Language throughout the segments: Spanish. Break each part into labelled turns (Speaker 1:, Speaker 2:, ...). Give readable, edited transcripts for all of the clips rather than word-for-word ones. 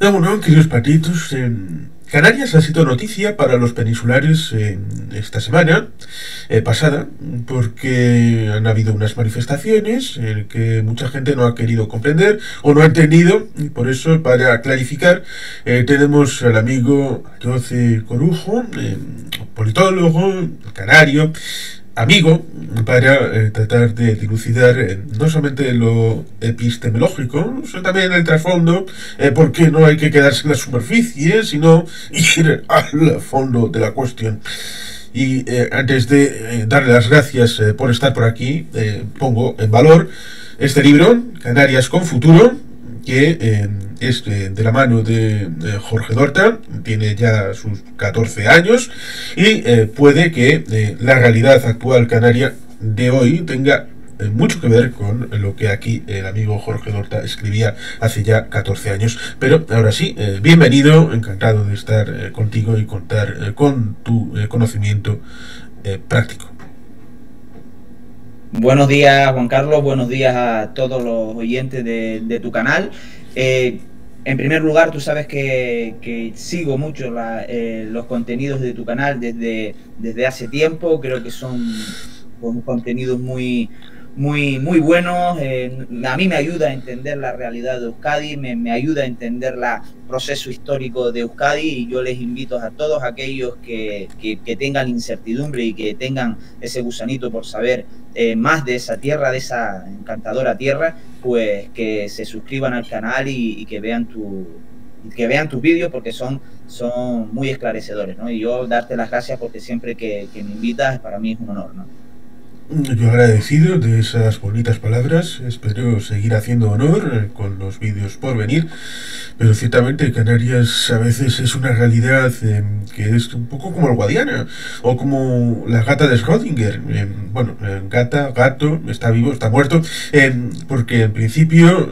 Speaker 1: Bueno, queridos patitos, Canarias ha sido noticia para los peninsulares esta semana pasada, porque han habido unas manifestaciones que mucha gente no ha querido comprender o no ha entendido, y por eso, para clarificar, tenemos al amigo José Corujo, politólogo, canario, amigo, para tratar de dilucidar no solamente lo epistemológico, sino también el trasfondo, porque no hay que quedarse en la superficie, sino ir al fondo de la cuestión. Y antes de darle las gracias por estar por aquí, pongo en valor este libro, Canarias con Futuro, que es de la mano de Jorge Dorta, tiene ya sus 14 años y puede que la realidad actual canaria de hoy tenga mucho que ver con lo que aquí el amigo Jorge Dorta escribía hace ya 14 años. Pero ahora sí, bienvenido, encantado de estar contigo y contar con tu conocimiento práctico.
Speaker 2: Buenos días, Juan Carlos. Buenos días a todos los oyentes de tu canal. En primer lugar, tú sabes que sigo mucho los contenidos de tu canal desde hace tiempo. Creo que son contenidos muy buenos. A mí me ayuda a entender la realidad de Euskadi, me ayuda a entender el proceso histórico de Euskadi, y yo les invito a todos aquellos que tengan incertidumbre y que tengan ese gusanito por saber más de esa tierra, de esa encantadora tierra, pues que se suscriban al canal y que vean tus vídeos, porque son muy esclarecedores, ¿no? Y yo darte las gracias porque siempre que me invitas para mí es un honor, ¿no?
Speaker 1: Yo agradecido de esas bonitas palabras, espero seguir haciendo honor con los vídeos por venir, pero ciertamente Canarias a veces es una realidad que es un poco como el Guadiana, o como la gata de Schrödinger. Bueno, gata, gato, está vivo, está muerto, porque en principio...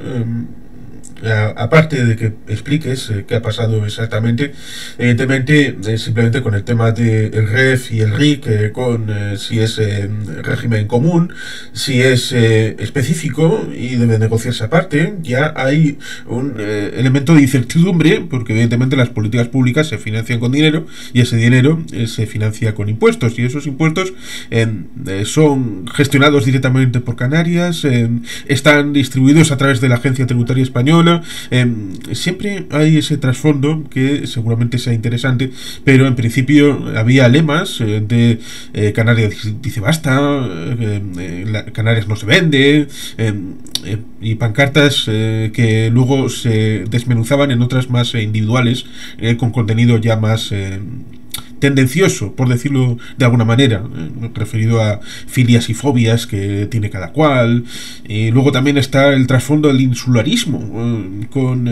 Speaker 1: aparte de que expliques qué ha pasado exactamente, evidentemente simplemente con el tema del REF y el RIC, con si es régimen común, si es específico y debe negociarse aparte, ya hay un elemento de incertidumbre, porque evidentemente las políticas públicas se financian con dinero y ese dinero se financia con impuestos, y esos impuestos son gestionados directamente por Canarias, están distribuidos a través de la Agencia Tributaria Española. Siempre hay ese trasfondo que seguramente sea interesante, pero en principio había lemas de Canarias dice basta, Canarias no se vende, y pancartas que luego se desmenuzaban en otras más individuales, con contenido ya más tendencioso, por decirlo de alguna manera, referido a filias y fobias que tiene cada cual. Y luego también está el trasfondo del insularismo, con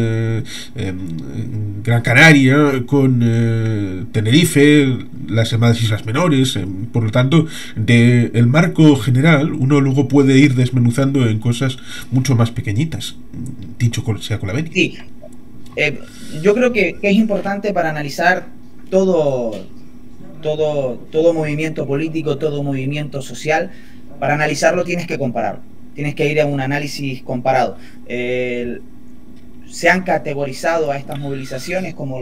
Speaker 1: Gran Canaria, con Tenerife, las llamadas Islas Menores. Por lo tanto, del marco general uno luego puede ir desmenuzando en cosas mucho más pequeñitas, dicho sea con la venia.
Speaker 2: Sí, yo creo que es importante para analizar todo movimiento político, todo movimiento social. Para analizarlo tienes que compararlo, tienes que ir a un análisis comparado. Se han categorizado a estas movilizaciones como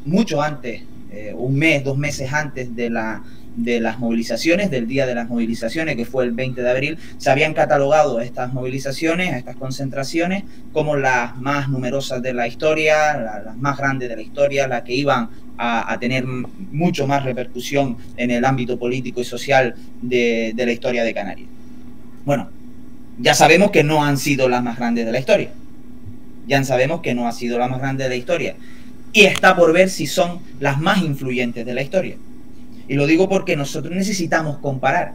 Speaker 2: mucho antes, un mes, 2 meses antes de las movilizaciones, del día de las movilizaciones, que fue el 20 de abril, se habían catalogado estas movilizaciones, estas concentraciones, como las más numerosas de la historia, las más grandes de la historia, las que iban a tener mucho más repercusión en el ámbito político y social de la historia de Canarias. Bueno, ya sabemos que no han sido las más grandes de la historia. Ya sabemos que no ha sido la más grande de la historia. Y está por ver si son las más influyentes de la historia. Y lo digo porque nosotros necesitamos comparar.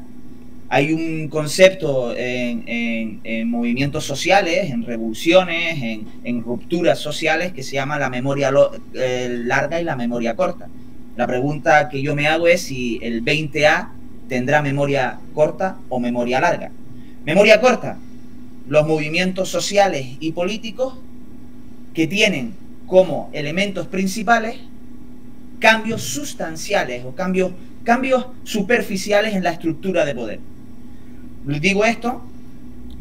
Speaker 2: Hay un concepto en movimientos sociales, en revoluciones, en rupturas sociales, que se llama la memoria larga y la memoria corta. La pregunta que yo me hago es si el 20A tendrá memoria corta o memoria larga. Memoria corta, los movimientos sociales y políticos que tienen como elementos principales cambios sustanciales o cambios superficiales en la estructura de poder. Digo esto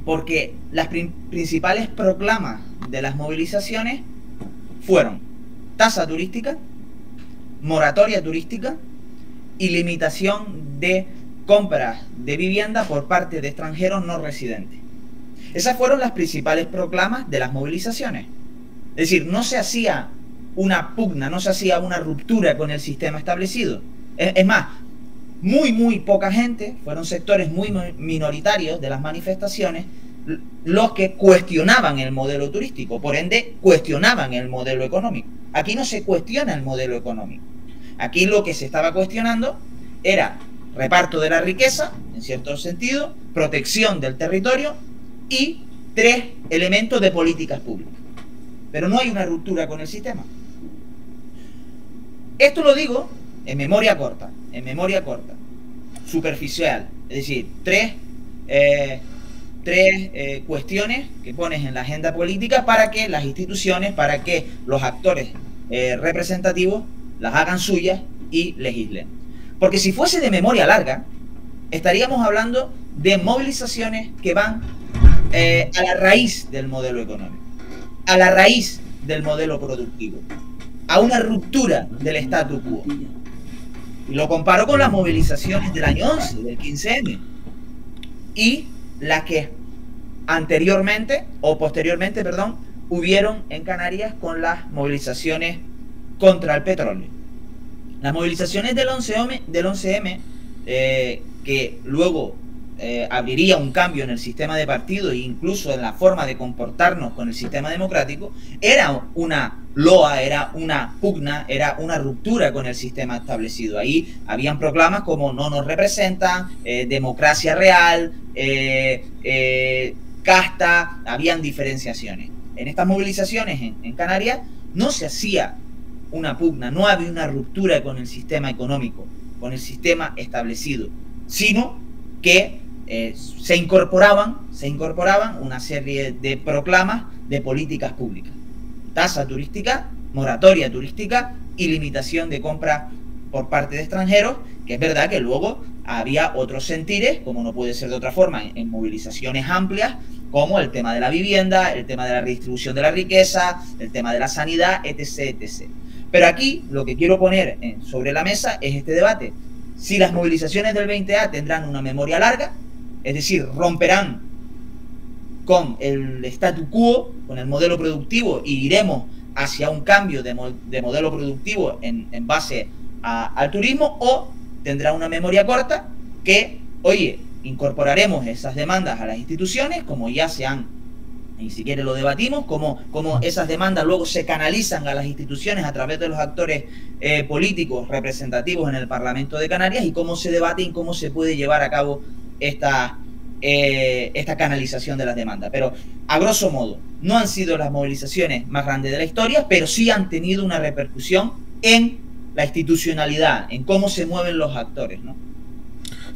Speaker 2: porque las principales proclamas de las movilizaciones fueron tasa turística, moratoria turística y limitación de compras de vivienda por parte de extranjeros no residentes. Esas fueron las principales proclamas de las movilizaciones. Es decir, no se hacía una pugna, no se hacía una ruptura con el sistema establecido. Es más, muy poca gente, fueron sectores muy minoritarios de las manifestaciones los que cuestionaban el modelo turístico, por ende cuestionaban el modelo económico. Aquí no se cuestiona el modelo económico. Aquí lo que se estaba cuestionando era reparto de la riqueza, en cierto sentido, protección del territorio y 3 elementos de políticas públicas. Pero no hay una ruptura con el sistema. Esto lo digo en memoria corta, superficial, es decir, tres cuestiones que pones en la agenda política para que las instituciones, para que los actores representativos las hagan suyas y legislen. Porque si fuese de memoria larga, estaríamos hablando de movilizaciones que van a la raíz del modelo económico, a la raíz del modelo productivo, a una ruptura del statu quo. Y lo comparo con las movilizaciones del año 11, del 15M, y las que anteriormente, o posteriormente, perdón, hubieron en Canarias con las movilizaciones contra el petróleo. Las movilizaciones del 11M, que luego abriría un cambio en el sistema de partido e incluso en la forma de comportarnos con el sistema democrático, era una loa, era una pugna, era una ruptura con el sistema establecido. Ahí habían proclamas como no nos representan, democracia real, casta, habían diferenciaciones. En estas movilizaciones en Canarias no se hacía una pugna, no había una ruptura con el sistema económico, con el sistema establecido, sino que se incorporaban una serie de proclamas de políticas públicas: tasa turística, moratoria turística y limitación de compra por parte de extranjeros, que es verdad que luego había otros sentires, como no puede ser de otra forma, en movilizaciones amplias, como el tema de la vivienda, el tema de la redistribución de la riqueza, el tema de la sanidad, etc., etc. Pero aquí lo que quiero poner sobre la mesa es este debate: si las movilizaciones del 20A tendrán una memoria larga, es decir, romperán con el statu quo, con el modelo productivo, y iremos hacia un cambio de modelo productivo en base al turismo, o tendrá una memoria corta que, oye, incorporaremos esas demandas a las instituciones, como ya se han, y si quiere lo debatimos, como esas demandas luego se canalizan a las instituciones a través de los actores políticos representativos en el Parlamento de Canarias, y cómo se debate y cómo se puede llevar a cabo esta canalización de las demandas. Pero a grosso modo, no han sido las movilizaciones más grandes de la historia, pero sí han tenido una repercusión en la institucionalidad, en cómo se mueven los actores, ¿no?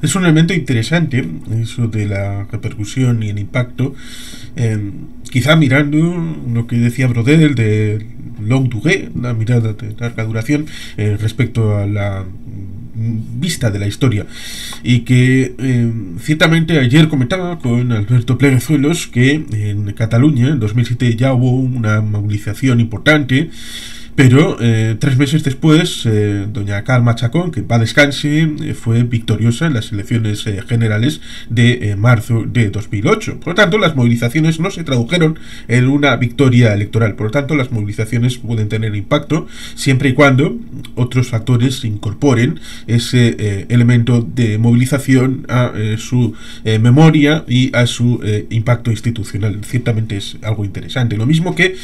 Speaker 1: Es un elemento interesante eso de la repercusión y el impacto. Quizá mirando lo que decía Brodel de long durée, una mirada de larga duración respecto a la vista de la historia, y que ciertamente ayer comentaba con Alberto Pleguezuelos que en Cataluña en 2007 ya hubo una movilización importante, pero 3 meses después doña Carme Chacón, que en paz descanse, fue victoriosa en las elecciones generales de marzo de 2008. Por lo tanto, las movilizaciones no se tradujeron en una victoria electoral. Por lo tanto, las movilizaciones pueden tener impacto siempre y cuando otros factores incorporen ese elemento de movilización a su memoria y a su impacto institucional. Ciertamente es algo interesante. Lo mismo que,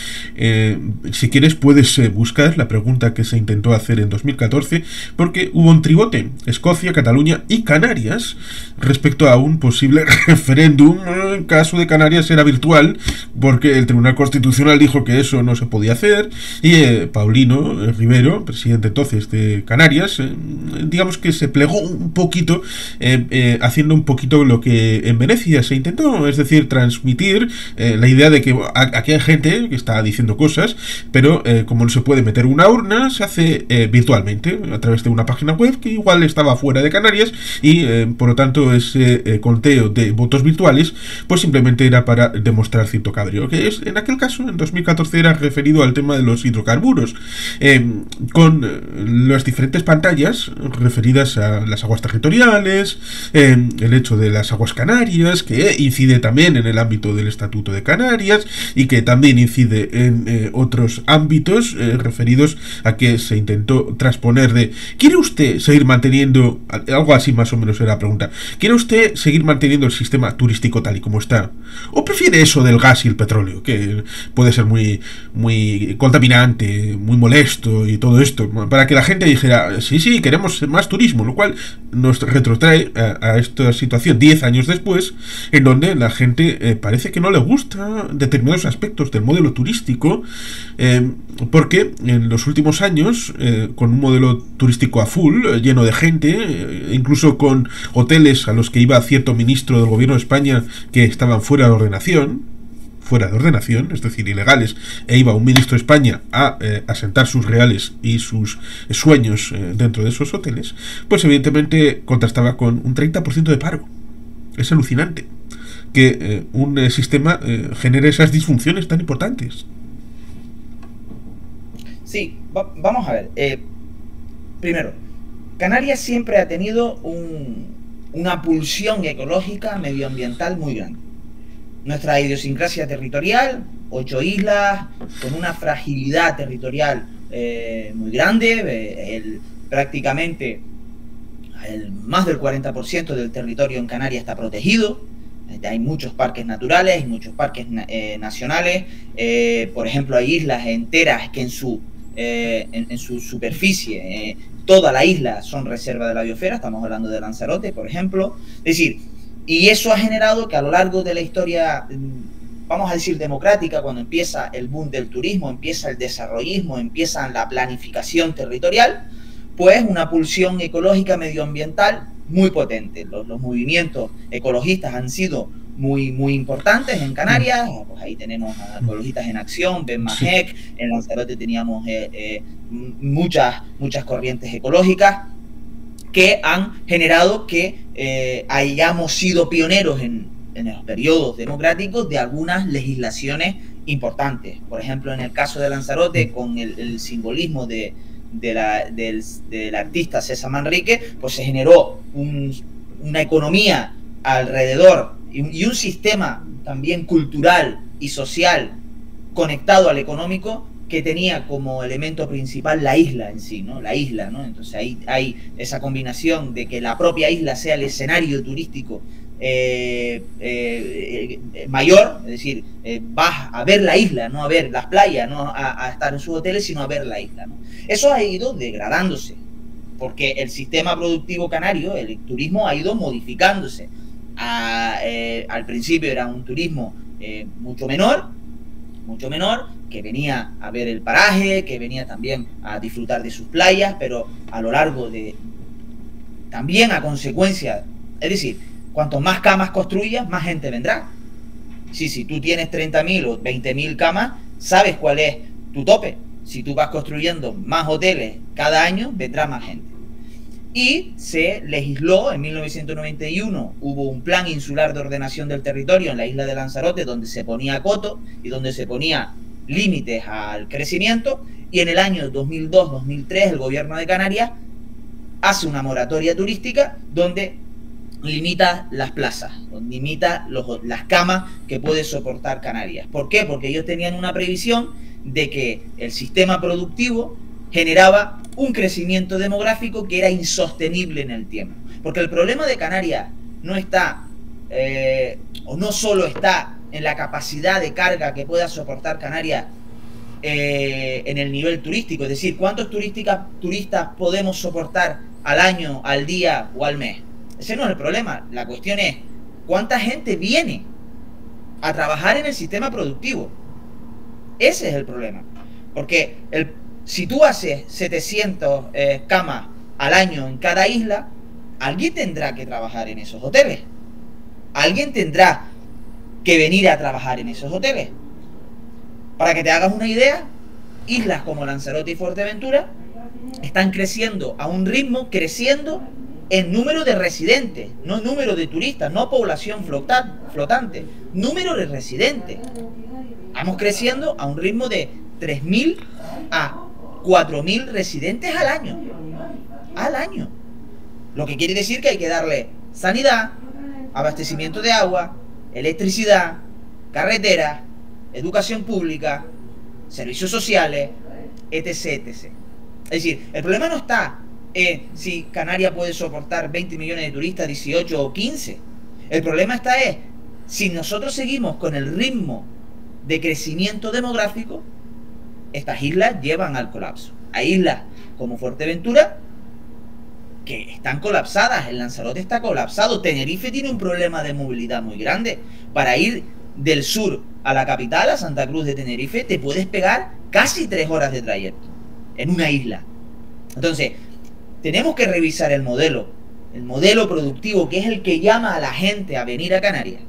Speaker 1: si quieres, puedes buscar la pregunta que se intentó hacer en 2014, porque hubo un tribote: Escocia, Cataluña y Canarias, respecto a un posible referéndum. En caso de Canarias era virtual, porque el Tribunal Constitucional dijo que eso no se podía hacer, y Paulino Rivero, presidente entonces de Canarias, digamos que se plegó un poquito, haciendo un poquito lo que en Venecia se intentó, es decir, transmitir la idea de que aquí hay gente que está diciendo cosas, pero como no se puede meter una urna, se hace virtualmente, a través de una página web que igual estaba fuera de Canarias y por lo tanto ese conteo de votos virtuales pues simplemente era para demostrar cierto cabrio, que es, en aquel caso, en 2014 era referido al tema de los hidrocarburos, con las diferentes pantallas referidas a las aguas territoriales, el hecho de las aguas canarias, que incide también en el ámbito del Estatuto de Canarias y que también incide en otros ámbitos referidos a que se intentó transponer de ¿quiere usted seguir manteniendo, algo así más o menos era la pregunta, ¿quiere usted seguir manteniendo el sistema turístico tal y como está? ¿O prefiere eso del gas y el petróleo, que puede ser muy, muy contaminante, muy molesto y todo esto? Para que la gente dijera, sí, sí, queremos más turismo, lo cual nos retrotrae a esta situación 10 años después, en donde la gente parece que no le gusta determinados aspectos del modelo turístico, porque en los últimos años, con un modelo turístico a full, lleno de gente, incluso con hoteles a los que iba cierto ministro del gobierno de España que estaban fuera de ordenación, es decir, ilegales, e iba un ministro de España a asentar sus reales y sus sueños dentro de esos hoteles, pues evidentemente contrastaba con un 30% de paro. Es alucinante que un sistema genere esas disfunciones tan importantes.
Speaker 2: Sí, vamos a ver. Primero, Canarias siempre ha tenido una pulsión ecológica medioambiental muy grande. Nuestra idiosincrasia territorial, 8 islas, con una fragilidad territorial muy grande, prácticamente más del 40% del territorio en Canarias está protegido. Hay muchos parques naturales, hay muchos parques nacionales. Por ejemplo, hay islas enteras que en su superficie, toda la isla son reserva de la biosfera. Estamos hablando de Lanzarote, por ejemplo. Es decir, y eso ha generado que a lo largo de la historia, vamos a decir, democrática, cuando empieza el boom del turismo, empieza el desarrollismo, empieza la planificación territorial, pues una pulsión ecológica medioambiental muy potente. Los movimientos ecologistas han sido muy, muy importantes en Canarias. Pues ahí tenemos a Ecologistas en Acción, Ben Mahek. En Lanzarote teníamos muchas corrientes ecológicas que han generado que hayamos sido pioneros en los periodos democráticos de algunas legislaciones importantes. Por ejemplo, en el caso de Lanzarote, con el simbolismo del artista César Manrique, pues se generó una economía alrededor y un sistema también cultural y social conectado al económico que tenía como elemento principal la isla en sí, ¿no? La isla, ¿no? Entonces ahí hay esa combinación de que la propia isla sea el escenario turístico mayor, es decir, vas a ver la isla, no a ver las playas, no a estar en sus hoteles, sino a ver la isla, ¿no? Eso ha ido degradándose, porque el sistema productivo canario, el turismo, ha ido modificándose. Al principio era un turismo mucho menor, que venía a ver el paraje, que venía también a disfrutar de sus playas, pero a lo largo de, también a consecuencia, es decir, cuanto más camas construyas, más gente vendrá. Si tú tienes 30.000 o 20.000 camas, sabes cuál es tu tope. Si tú vas construyendo más hoteles cada año, vendrá más gente. Y se legisló, en 1991 hubo un plan insular de ordenación del territorio en la isla de Lanzarote, donde se ponía coto y donde se ponía límites al crecimiento, y en el año 2002-2003 el gobierno de Canarias hace una moratoria turística donde limita las plazas, limita las camas que puede soportar Canarias. ¿Por qué? Porque ellos tenían una previsión de que el sistema productivo generaba un crecimiento demográfico que era insostenible en el tiempo. Porque el problema de Canarias no está, o no solo está en la capacidad de carga que pueda soportar Canarias en el nivel turístico, es decir, ¿cuántos turistas podemos soportar al año, al día o al mes? Ese no es el problema. La cuestión es ¿cuánta gente viene a trabajar en el sistema productivo? Ese es el problema. Porque si tú haces 700 camas al año en cada isla, alguien tendrá que trabajar en esos hoteles. Alguien tendrá que venir a trabajar en esos hoteles. Para que te hagas una idea, islas como Lanzarote y Fuerteventura están creciendo a un ritmo creciendo en número de residentes, no número de turistas, no población flotante, número de residentes. Vamos creciendo a un ritmo de 3.000 a 4.000 residentes al año. Al año. Lo que quiere decir que hay que darle sanidad, abastecimiento de agua, electricidad, carreteras, educación pública, servicios sociales, etc, etc. Es decir, el problema no está en si Canarias puede soportar 20 millones de turistas, 18 o 15. El problema está es si nosotros seguimos con el ritmo de crecimiento demográfico, estas islas llevan al colapso. Hay islas como Fuerteventura que están colapsadas, el Lanzarote está colapsado, Tenerife tiene un problema de movilidad muy grande. Para ir del sur a la capital, a Santa Cruz de Tenerife, te puedes pegar casi 3 horas de trayecto en una isla. Entonces, tenemos que revisar el modelo productivo, que es el que llama a la gente a venir a Canarias.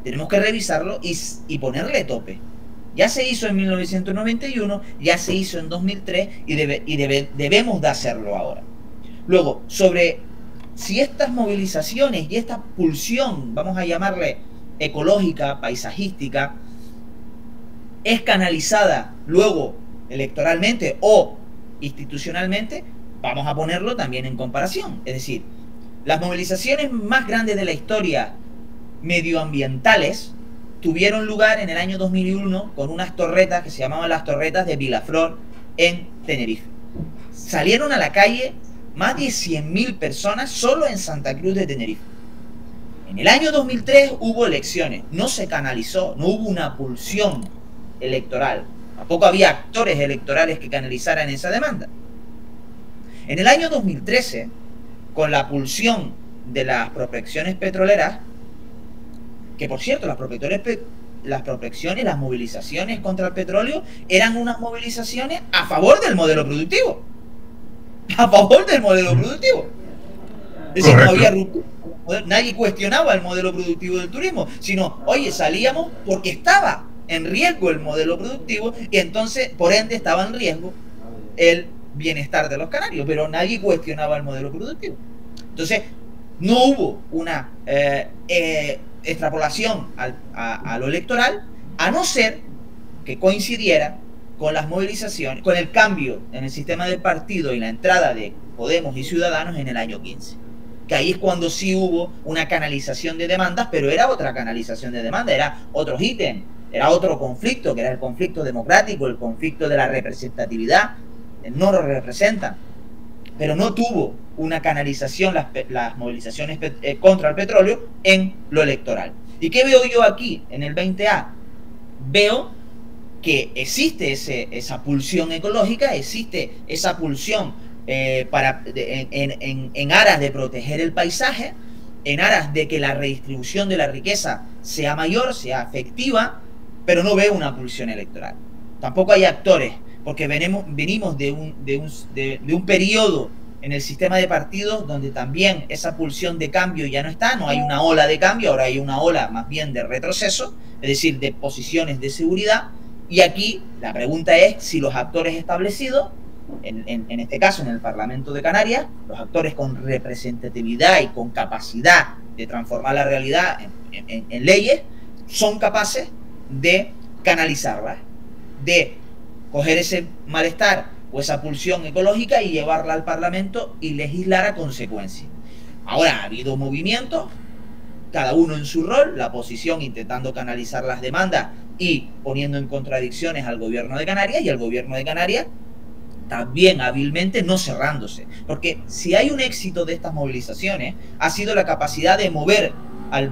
Speaker 2: Tenemos que revisarlo y ponerle tope. Ya se hizo en 1991, ya se hizo en 2003 y debemos de hacerlo ahora. Luego, sobre si estas movilizaciones y esta pulsión, vamos a llamarle ecológica, paisajística, es canalizada luego electoralmente o institucionalmente, vamos a ponerlo también en comparación. Es decir, las movilizaciones más grandes de la historia medioambientales tuvieron lugar en el año 2001 con unas torretas que se llamaban las torretas de Vilaflor en Tenerife. Salieron a la calle más de 100.000 personas solo en Santa Cruz de Tenerife. En el año 2003 hubo elecciones, no se canalizó, no hubo una pulsión electoral, tampoco había actores electorales que canalizaran esa demanda. En el año 2013, con la pulsión de las prospecciones petroleras, que por cierto, las prospecciones, las movilizaciones contra el petróleo eran unas movilizaciones a favor del modelo productivo. A favor del modelo productivo. Es decir, no había ruptura. Nadie cuestionaba el modelo productivo del turismo, sino, oye, salíamos porque estaba en riesgo el modelo productivo y entonces, por ende, estaba en riesgo el bienestar de los canarios, pero nadie cuestionaba el modelo productivo. Entonces, no hubo una extrapolación a lo electoral, a no ser que coincidiera con las movilizaciones, con el cambio en el sistema de partido y la entrada de Podemos y Ciudadanos en el año 15. Que ahí es cuando sí hubo una canalización de demandas, pero era otra canalización de demandas, era otros ítems, era otro conflicto, que era el conflicto democrático, el conflicto de la representatividad. No lo representan, pero no tuvo una canalización las movilizaciones contra el petróleo en lo electoral. ¿Y qué veo yo aquí en el 20A? Veo que existe esa pulsión ecológica, existe esa pulsión en aras de proteger el paisaje, en aras de que la redistribución de la riqueza sea mayor, sea efectiva, pero no veo una pulsión electoral. Tampoco hay actores, porque venimos de un periodo en el sistema de partidos donde también esa pulsión de cambio ya no está, no hay una ola de cambio, ahora hay una ola más bien de retroceso, es decir, de posiciones de seguridad. Y aquí la pregunta es si los actores establecidos, en este caso en el Parlamento de Canarias, los actores con representatividad y con capacidad de transformar la realidad en leyes, son capaces de canalizarlas, de coger ese malestar o esa pulsión ecológica y llevarla al Parlamento y legislar a consecuencia. Ahora ha habido movimientos, cada uno en su rol, la oposición intentando canalizar las demandas y poniendo en contradicciones al gobierno de Canarias, y el gobierno de Canarias también hábilmente no cerrándose. Porque si hay un éxito de estas movilizaciones, ha sido la capacidad de mover al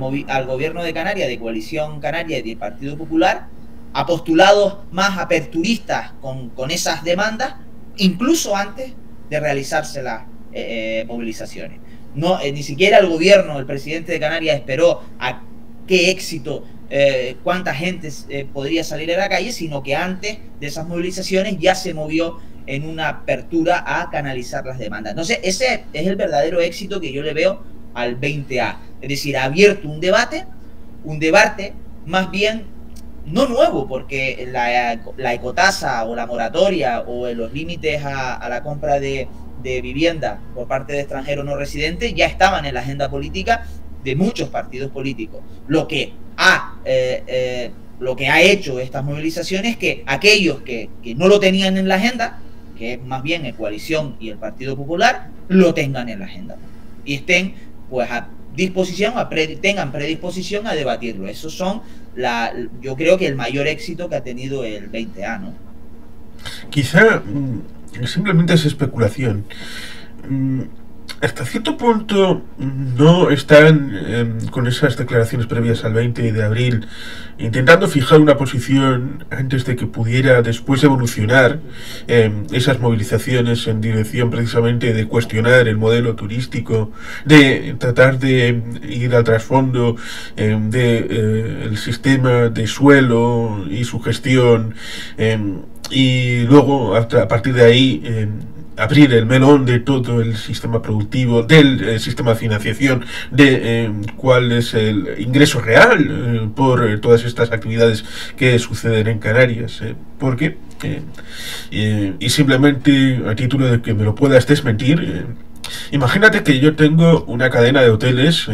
Speaker 2: gobierno de Canarias, de Coalición Canaria y del Partido Popular, a postulados más aperturistas con esas demandas, incluso antes de realizarse las movilizaciones. No, ni siquiera el gobierno, el presidente de Canarias esperó a qué éxito, cuánta gente podría salir a la calle, sino que antes de esas movilizaciones ya se movió en una apertura a canalizar las demandas. Entonces, ese es el verdadero éxito que yo le veo al 20A. Es decir, ha abierto un debate más bien no nuevo, porque la ecotasa o la moratoria o los límites a la compra de vivienda por parte de extranjeros no residentes ya estaban en la agenda política de muchos partidos políticos. Lo que ha hecho estas movilizaciones es que aquellos que no lo tenían en la agenda, que es más bien el Coalición y el Partido Popular, lo tengan en la agenda y estén pues a disposición, tengan predisposición a debatirlo. Esos son yo creo que el mayor éxito que ha tenido el 20A, ¿no?
Speaker 1: Quizá simplemente es especulación. Hasta cierto punto no están con esas declaraciones previas al 20 de abril intentando fijar una posición antes de que pudiera después evolucionar esas movilizaciones en dirección precisamente de cuestionar el modelo turístico, de tratar de ir al trasfondo del sistema de suelo y su gestión, y luego a partir de ahí abrir el melón de todo el sistema productivo, del sistema de financiación, de cuál es el ingreso real por todas estas actividades que suceden en Canarias, porque y simplemente a título de que me lo puedas desmentir, imagínate que yo tengo una cadena de hoteles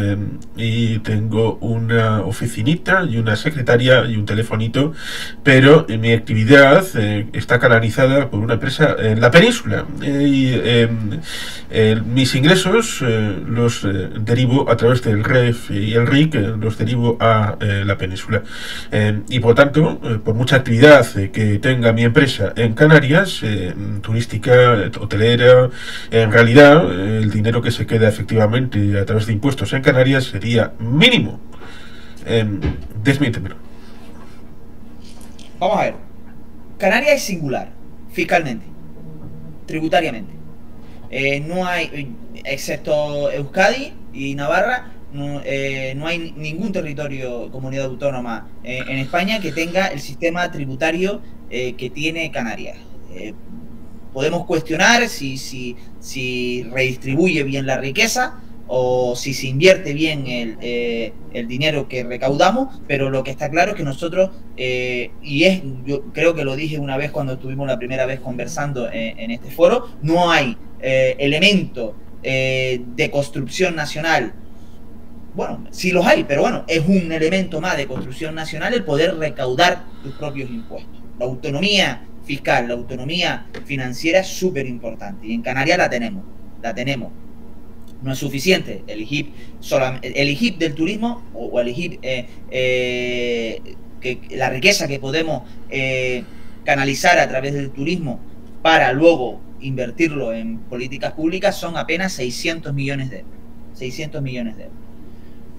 Speaker 1: y tengo una oficinita y una secretaria y un telefonito, pero mi actividad está canalizada por una empresa en la península, y mis ingresos los derivo a través del REF y el RIC, los derivo a la península, y por tanto, por mucha actividad que tenga mi empresa en Canarias, turística, hotelera, en realidad el dinero que se queda efectivamente a través de impuestos en Canarias sería mínimo. Desmiéntemelo.
Speaker 2: Vamos a ver. Canarias es singular, fiscalmente, tributariamente. No hay, excepto Euskadi y Navarra, no hay ningún territorio, comunidad autónoma en España que tenga el sistema tributario que tiene Canarias. Podemos cuestionar si redistribuye bien la riqueza o si se invierte bien el dinero que recaudamos, pero lo que está claro es que nosotros, yo creo que lo dije una vez cuando estuvimos la primera vez conversando en este foro, no hay elemento de construcción nacional. Bueno, sí los hay, pero bueno, es un elemento más de construcción nacional el poder recaudar tus propios impuestos. La autonomía fiscal, la autonomía financiera es súper importante y en Canarias la tenemos. No es suficiente el IGIP del turismo o el IGIP, la riqueza que podemos canalizar a través del turismo para luego invertirlo en políticas públicas son apenas 600 millones de euros. 600 millones de euros.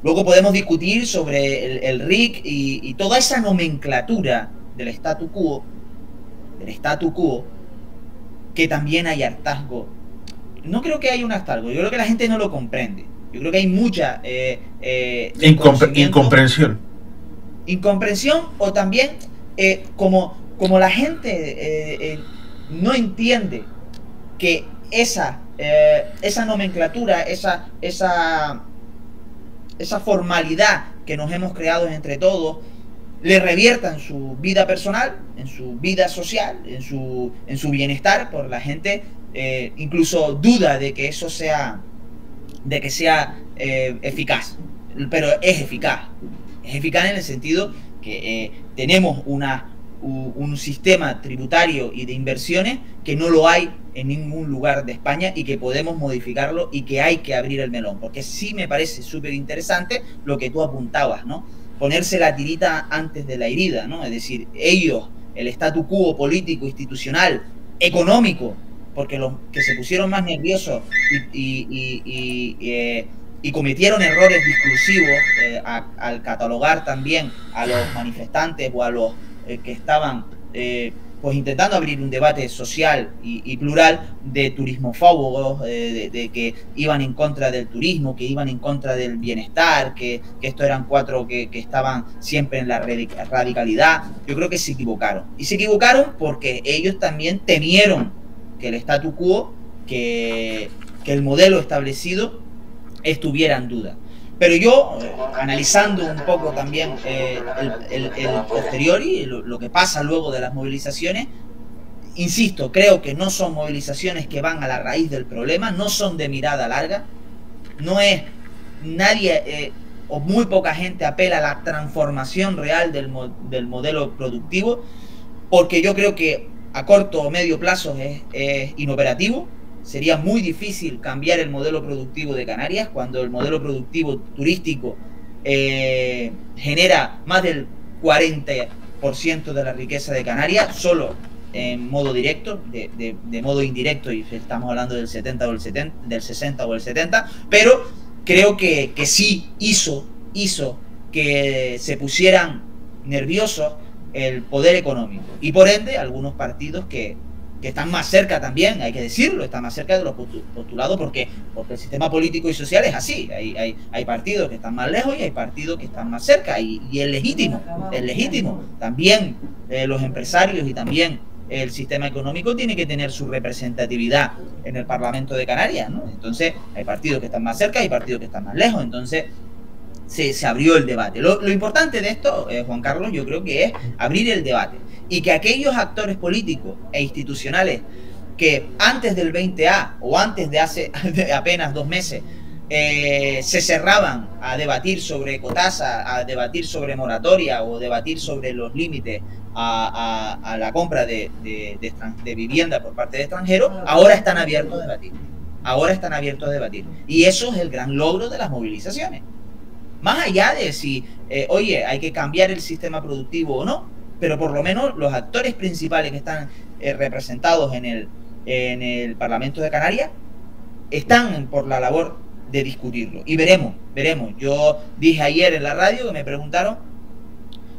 Speaker 2: Luego podemos discutir sobre el RIC y toda esa nomenclatura del statu quo, que también hay hartazgo. No creo que haya un hartazgo, yo creo que la gente no lo comprende. Yo creo que hay mucha
Speaker 1: incomprensión.
Speaker 2: Incomprensión, o también como la gente no entiende que esa nomenclatura, esa formalidad que nos hemos creado entre todos, le revierta en su vida personal, en su vida social, en su bienestar. Por la gente incluso duda de que eso sea eficaz, pero es eficaz en el sentido que tenemos un sistema tributario y de inversiones que no lo hay en ningún lugar de España y que podemos modificarlo y que hay que abrir el melón, porque sí me parece súper interesante lo que tú apuntabas, ¿no? Ponerse la tirita antes de la herida, ¿no? Es decir, ellos, el statu quo político, institucional, económico, porque los que se pusieron más nerviosos y cometieron errores discursivos al catalogar también a los manifestantes o a los que estaban pues intentando abrir un debate social y plural de turismofóbicos, de que iban en contra del turismo, que iban en contra del bienestar, que estos eran cuatro que estaban siempre en la radicalidad. Yo creo que se equivocaron. Y se equivocaron porque ellos también temieron que el statu quo, que el modelo establecido estuviera en duda. Pero yo, analizando un poco también el posteriori, lo que pasa luego de las movilizaciones, insisto, creo que no son movilizaciones que van a la raíz del problema, no son de mirada larga, no es nadie o muy poca gente apela a la transformación real del modelo productivo, porque yo creo que a corto o medio plazo es inoperativo. Sería muy difícil cambiar el modelo productivo de Canarias cuando el modelo productivo turístico genera más del 40% de la riqueza de Canarias, solo en modo directo, de modo indirecto, y estamos hablando del 70 o del 60 o el 70, pero creo que sí hizo que se pusieran nerviosos el poder económico y por ende algunos partidos que están más cerca también, hay que decirlo, están más cerca de los postulados porque el sistema político y social es así, hay partidos que están más lejos y hay partidos que están más cerca y es legítimo, también los empresarios y también el sistema económico tiene que tener su representatividad en el Parlamento de Canarias, ¿no? Entonces hay partidos que están más cerca y hay partidos que están más lejos, entonces se abrió el debate. Lo importante de esto, Juan Carlos, yo creo que es abrir el debate y que aquellos actores políticos e institucionales que antes del 20A o antes de apenas 2 meses se cerraban a debatir sobre ecotasa, a debatir sobre moratoria o debatir sobre los límites a la compra de vivienda por parte de extranjeros, ahora están abiertos a debatir. Y eso es el gran logro de las movilizaciones. Más allá de si, oye, hay que cambiar el sistema productivo o no, pero por lo menos los actores principales que están representados en el Parlamento de Canarias están por la labor de discutirlo. Y veremos. Yo dije ayer en la radio que me preguntaron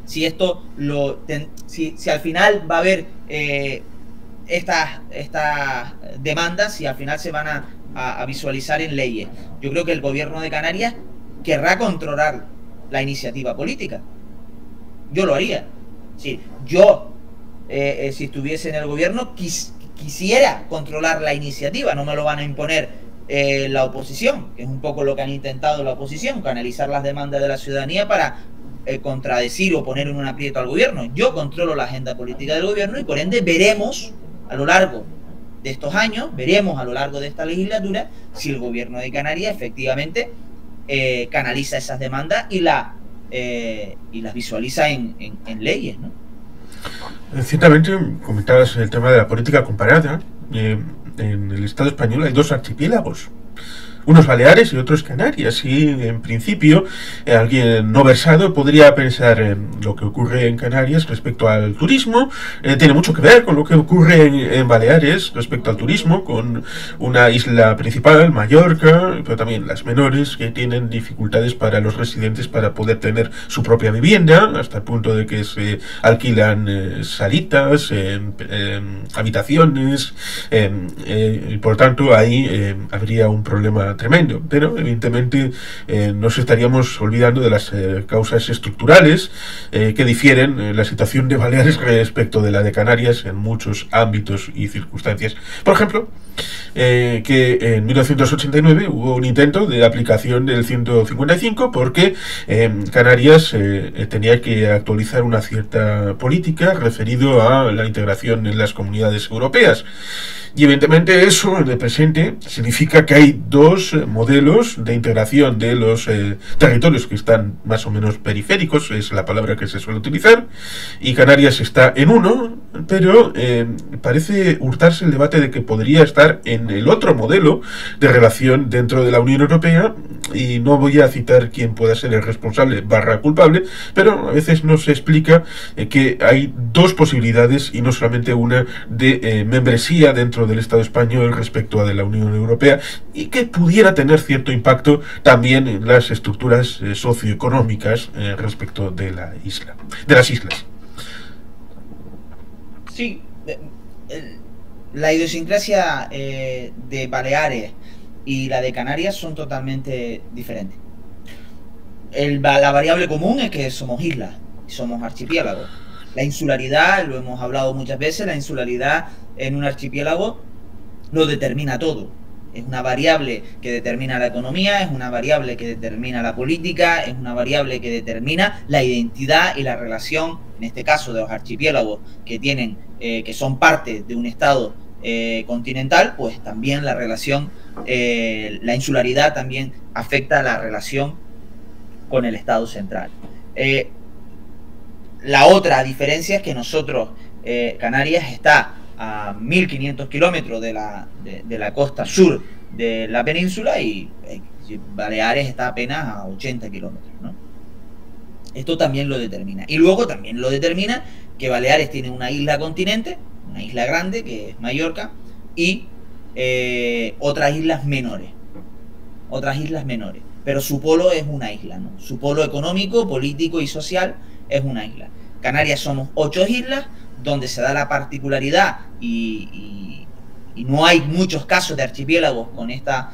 Speaker 2: si esto si al final va a haber estas demandas, si al final se van a visualizar en leyes. Yo creo que el gobierno de Canarias querrá controlar la iniciativa política. Yo lo haría. Sí, yo, si estuviese en el gobierno, quisiera controlar la iniciativa, no me lo van a imponer la oposición, que es un poco lo que han intentado la oposición, canalizar las demandas de la ciudadanía para contradecir o poner en un aprieto al gobierno. Yo controlo la agenda política del gobierno y por ende veremos a lo largo de estos años, veremos a lo largo de esta legislatura si el gobierno de Canarias efectivamente canaliza esas demandas y las visualiza en leyes, ¿no?
Speaker 1: Ciertamente, comentabas el tema de la política comparada. En el Estado español hay 2 archipiélagos, unos Baleares y otros Canarias, y en principio alguien no versado podría pensar en lo que ocurre en Canarias respecto al turismo. Tiene mucho que ver con lo que ocurre en Baleares respecto al turismo, con una isla principal, Mallorca, pero también las menores, que tienen dificultades para los residentes para poder tener su propia vivienda, hasta el punto de que se alquilan salitas, habitaciones, y por tanto ahí habría un problema tremendo, pero evidentemente nos estaríamos olvidando de las causas estructurales que difieren la situación de Baleares respecto de la de Canarias en muchos ámbitos y circunstancias. Por ejemplo, que en 1989 hubo un intento de aplicación del 155 porque Canarias tenía que actualizar una cierta política referido a la integración en las comunidades europeas. Y evidentemente eso en el presente significa que hay 2 modelos de integración de los territorios que están más o menos periféricos, es la palabra que se suele utilizar, y Canarias está en uno, pero parece hurtarse el debate de que podría estar en el otro modelo de relación dentro de la Unión Europea, y no voy a citar quién pueda ser el responsable / culpable, pero a veces no se explica que hay 2 posibilidades y no solamente una de membresía dentro del Estado español respecto a de la Unión Europea, y que pudiera tener cierto impacto también en las estructuras socioeconómicas respecto de las islas.
Speaker 2: Sí, la idiosincrasia de Baleares y la de Canarias son totalmente diferentes. La variable común es que somos islas, somos archipiélagos. La insularidad, lo hemos hablado muchas veces, la insularidad en un archipiélago lo determina todo. Es una variable que determina la economía, es una variable que determina la política, es una variable que determina la identidad y la relación, en este caso de los archipiélagos que son parte de un estado continental, pues también la relación, la insularidad también afecta a la relación con el estado central. La otra diferencia es que nosotros, Canarias está a 1500 kilómetros de la costa sur de la península y Baleares está apenas a 80 kilómetros, ¿no? Esto también lo determina. Y luego también lo determina que Baleares tiene una isla continente, una isla grande que es Mallorca, y otras islas menores. Pero su polo es una isla, ¿no? Su polo económico, político y social es una isla. Canarias somos 8 islas, donde se da la particularidad y no hay muchos casos de archipiélagos con esta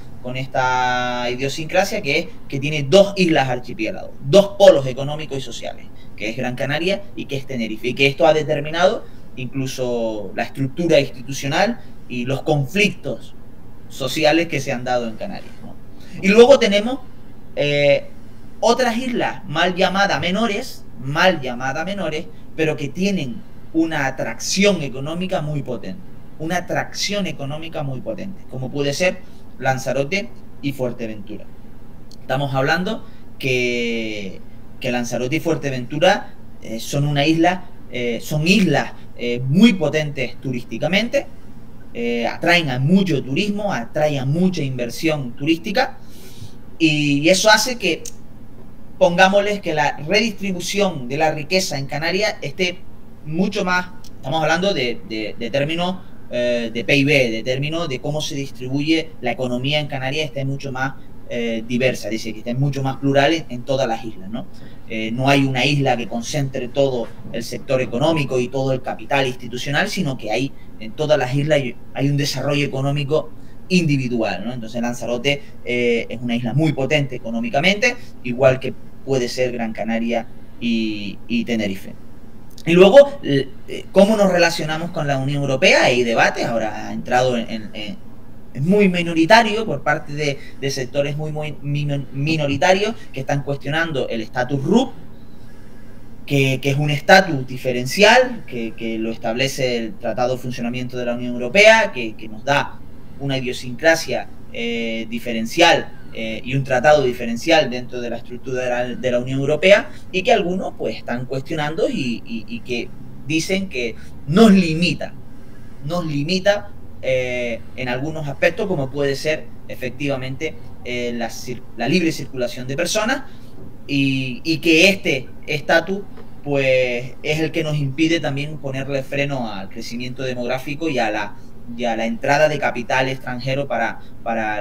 Speaker 2: idiosincrasia, que es que tiene 2 islas archipiélagos, 2 polos económicos y sociales, que es Gran Canaria y que es Tenerife, y que esto ha determinado incluso la estructura institucional y los conflictos sociales que se han dado en Canarias, ¿no? Y luego tenemos otras islas mal llamadas menores, pero que tienen una atracción económica muy potente, como puede ser Lanzarote y Fuerteventura. Estamos hablando que Lanzarote y Fuerteventura son islas muy potentes turísticamente, atraen a mucho turismo, atraen a mucha inversión turística, y eso hace que, pongámosles, que la redistribución de la riqueza en Canarias esté mucho más, estamos hablando de términos de PIB, de términos de cómo se distribuye la economía en Canarias, esté mucho más diversa, dice que esté mucho más plural en todas las islas, ¿no? No hay una isla que concentre todo el sector económico y todo el capital institucional, sino que hay en todas las islas hay un desarrollo económico individual, ¿no? Entonces Lanzarote es una isla muy potente económicamente, igual que puede ser Gran Canaria y Tenerife. Y luego, ¿cómo nos relacionamos con la Unión Europea? Hay debates, ahora ha entrado es muy minoritario por parte de sectores muy minoritarios que están cuestionando el estatus RUP, que es un estatus diferencial, que lo establece el Tratado de Funcionamiento de la Unión Europea, que nos da una idiosincrasia diferencial y un tratado diferencial dentro de la estructura de la Unión Europea, y que algunos pues están cuestionando y que dicen que nos limita en algunos aspectos, como puede ser efectivamente la libre circulación de personas, y que este estatus pues es el que nos impide también ponerle freno al crecimiento demográfico y a la entrada de capital extranjero para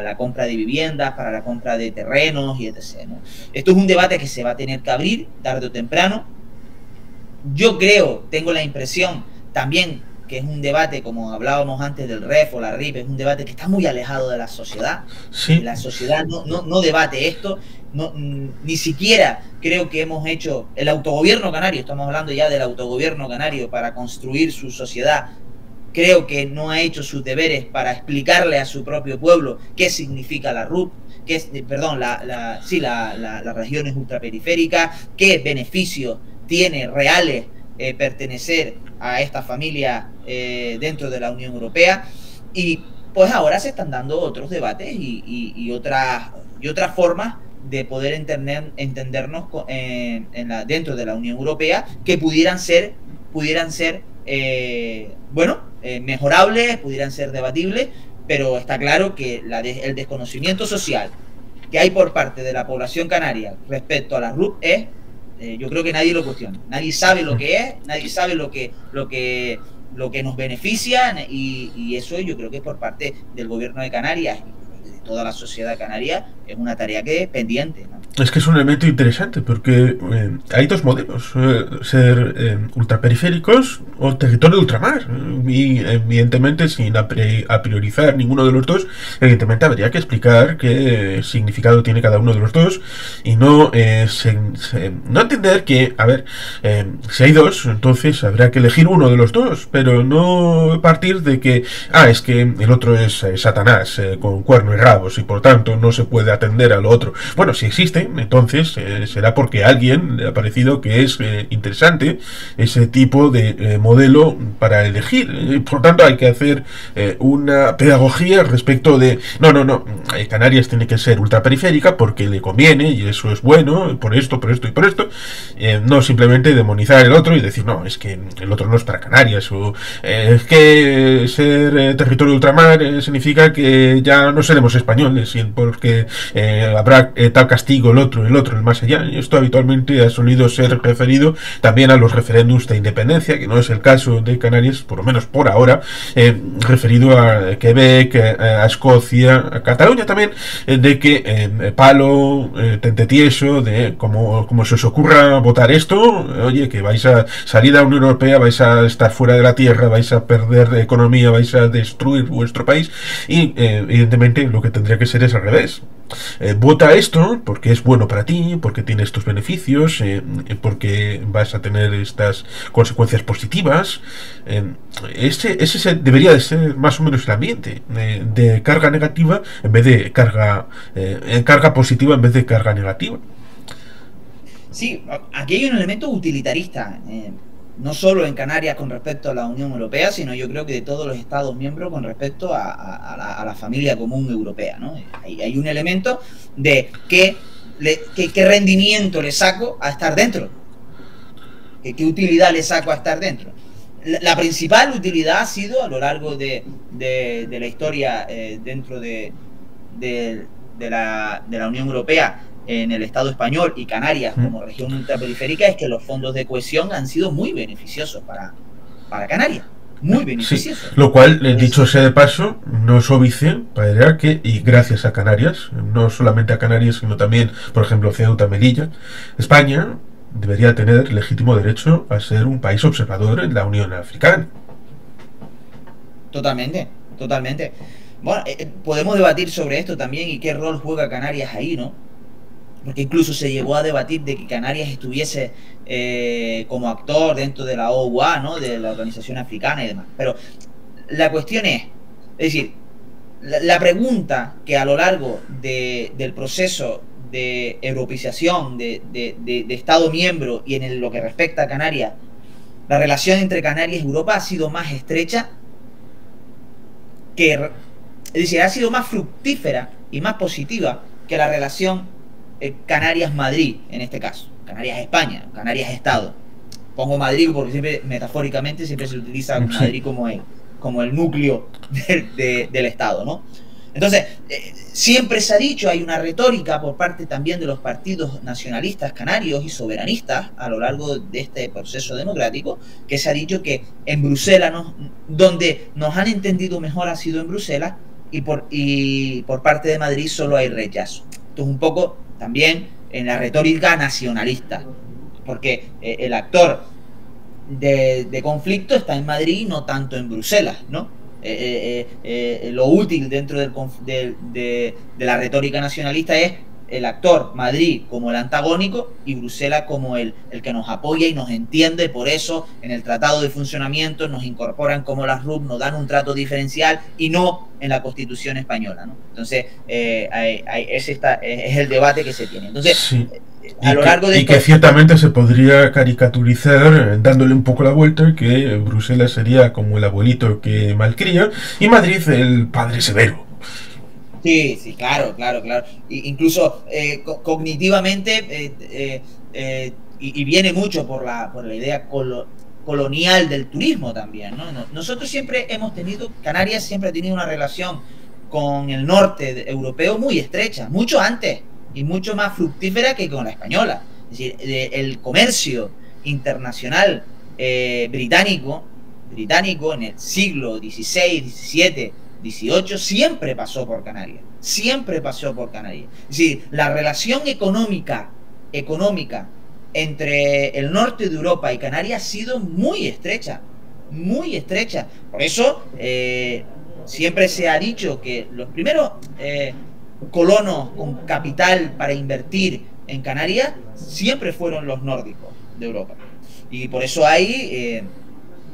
Speaker 2: la compra de viviendas, para la compra de terrenos y etc., ¿no? Esto es un debate que se va a tener que abrir tarde o temprano. Yo tengo la impresión también que es un debate, como hablábamos antes del REF o la RIP, es un debate que está muy alejado de la sociedad. Sí. La sociedad no debate esto, ni siquiera creo que hemos hecho el autogobierno canario, estamos hablando ya del autogobierno canario para construir su sociedad. Creo que no ha hecho sus deberes para explicarle a su propio pueblo qué significa la RUP, las regiones ultraperiféricas, qué beneficios tiene reales pertenecer a esta familia dentro de la Unión Europea. Y pues ahora se están dando otros debates y otras formas de poder entendernos dentro de la Unión Europea, que pudieran ser mejorables, pudieran ser debatibles, pero está claro que el desconocimiento social que hay por parte de la población canaria respecto a la RUP es, yo creo que nadie lo cuestiona, nadie sabe lo que es, nadie sabe lo que nos beneficia, y eso yo creo que es por parte del gobierno de Canarias, de toda la sociedad canaria, es una tarea que es pendiente, ¿no?
Speaker 1: Es que es un elemento interesante porque hay dos modelos, ser ultraperiféricos o territorio de ultramar, y evidentemente sin a priorizar ninguno de los dos, evidentemente habría que explicar qué significado tiene cada uno de los dos y no no entender que, a ver, si hay dos, entonces habrá que elegir uno de los dos, pero no partir de que, es que el otro es Satanás con cuerno y rabos y por tanto no se puede atender al otro. Bueno, si existe, entonces será porque a alguien le ha parecido que es interesante ese tipo de modelo para elegir. Por tanto, hay que hacer una pedagogía respecto de no, Canarias tiene que ser ultraperiférica porque le conviene y eso es bueno, por esto y por esto. No simplemente demonizar el otro y decir, no, es que el otro no es para Canarias, o es que ser territorio de ultramar significa que ya no seremos españoles porque habrá tal castigo el otro, el más allá. Y esto habitualmente ha solido ser referido también a los referéndums de independencia, que no es el caso de Canarias, por lo menos por ahora, referido a Quebec, a Escocia, a Cataluña también, de que palo, tente tieso, de como se os ocurra votar esto, oye, que vais a salir de la Unión Europea, vais a estar fuera de la tierra, vais a perder economía, vais a destruir vuestro país, y evidentemente lo que tendría que ser es al revés. Vota esto porque es bueno para ti, porque tiene estos beneficios, porque vas a tener estas consecuencias positivas. Ese debería de ser más o menos el ambiente de carga negativa en vez de carga positiva en vez de carga negativa.
Speaker 2: Sí, aquí hay un elemento utilitarista, no solo en Canarias con respecto a la Unión Europea, sino yo creo que de todos los Estados miembros con respecto a la familia común europea, ¿no? Hay un elemento de qué rendimiento le saco a estar dentro, qué utilidad le saco a estar dentro. La principal utilidad ha sido a lo largo de la historia dentro de la Unión Europea, en el Estado español y Canarias como región ultraperiférica, es que los fondos de cohesión han sido muy beneficiosos para Canarias, muy beneficiosos.
Speaker 1: Sí, lo cual, dicho sea de paso, no es óbice para que, y gracias a Canarias, no solamente a Canarias, sino también, por ejemplo, Ceuta, Melilla, España debería tener legítimo derecho a ser un país observador en la Unión Africana.
Speaker 2: Totalmente. Bueno, podemos debatir sobre esto también y qué rol juega Canarias ahí, ¿no? Porque incluso se llegó a debatir de que Canarias estuviese como actor dentro de la OUA, ¿no? De la Organización Africana y demás. Pero la cuestión es decir, la pregunta que a lo largo del proceso de europeización de Estado miembro y en lo que respecta a Canarias, la relación entre Canarias y Europa ha sido más estrecha es decir, ha sido más fructífera y más positiva que la relación Canarias-Madrid, en este caso, Canarias-España, Canarias-Estado. Pongo Madrid porque siempre, metafóricamente, siempre se utiliza Madrid como el núcleo del Estado, ¿no? Entonces, siempre se ha dicho, hay una retórica por parte también de los partidos nacionalistas canarios y soberanistas a lo largo de este proceso democrático, que se ha dicho que en Bruselas, donde nos han entendido mejor ha sido en Bruselas, y por parte de Madrid solo hay rechazo. Esto es un poco también en la retórica nacionalista, porque el actor de conflicto está en Madrid y no tanto en Bruselas, ¿no? Lo útil dentro de la retórica nacionalista es el actor Madrid como el antagónico y Bruselas como el que nos apoya y nos entiende. Por eso en el Tratado de Funcionamiento nos incorporan como las RUP, nos dan un trato diferencial y no en la Constitución española, ¿no? Entonces es el debate que se tiene. Entonces
Speaker 1: sí.
Speaker 2: A lo largo de
Speaker 1: que ciertamente se podría caricaturizar dándole un poco la vuelta, que Bruselas sería como el abuelito que malcría y Madrid el padre severo.
Speaker 2: Sí, claro. Incluso cognitivamente y viene mucho por la idea colonial del turismo también, ¿no? Nosotros siempre Canarias siempre ha tenido una relación con el norte europeo muy estrecha, mucho antes y mucho más fructífera que con la española. Es decir, el comercio internacional británico en el siglo XVI, XVII, XVIII siempre pasó por Canarias, siempre pasó por Canarias. Es decir, la relación económica entre el norte de Europa y Canarias ha sido muy estrecha, muy estrecha. Por eso siempre se ha dicho que los primeros colonos con capital para invertir en Canarias siempre fueron los nórdicos de Europa. Y por eso hay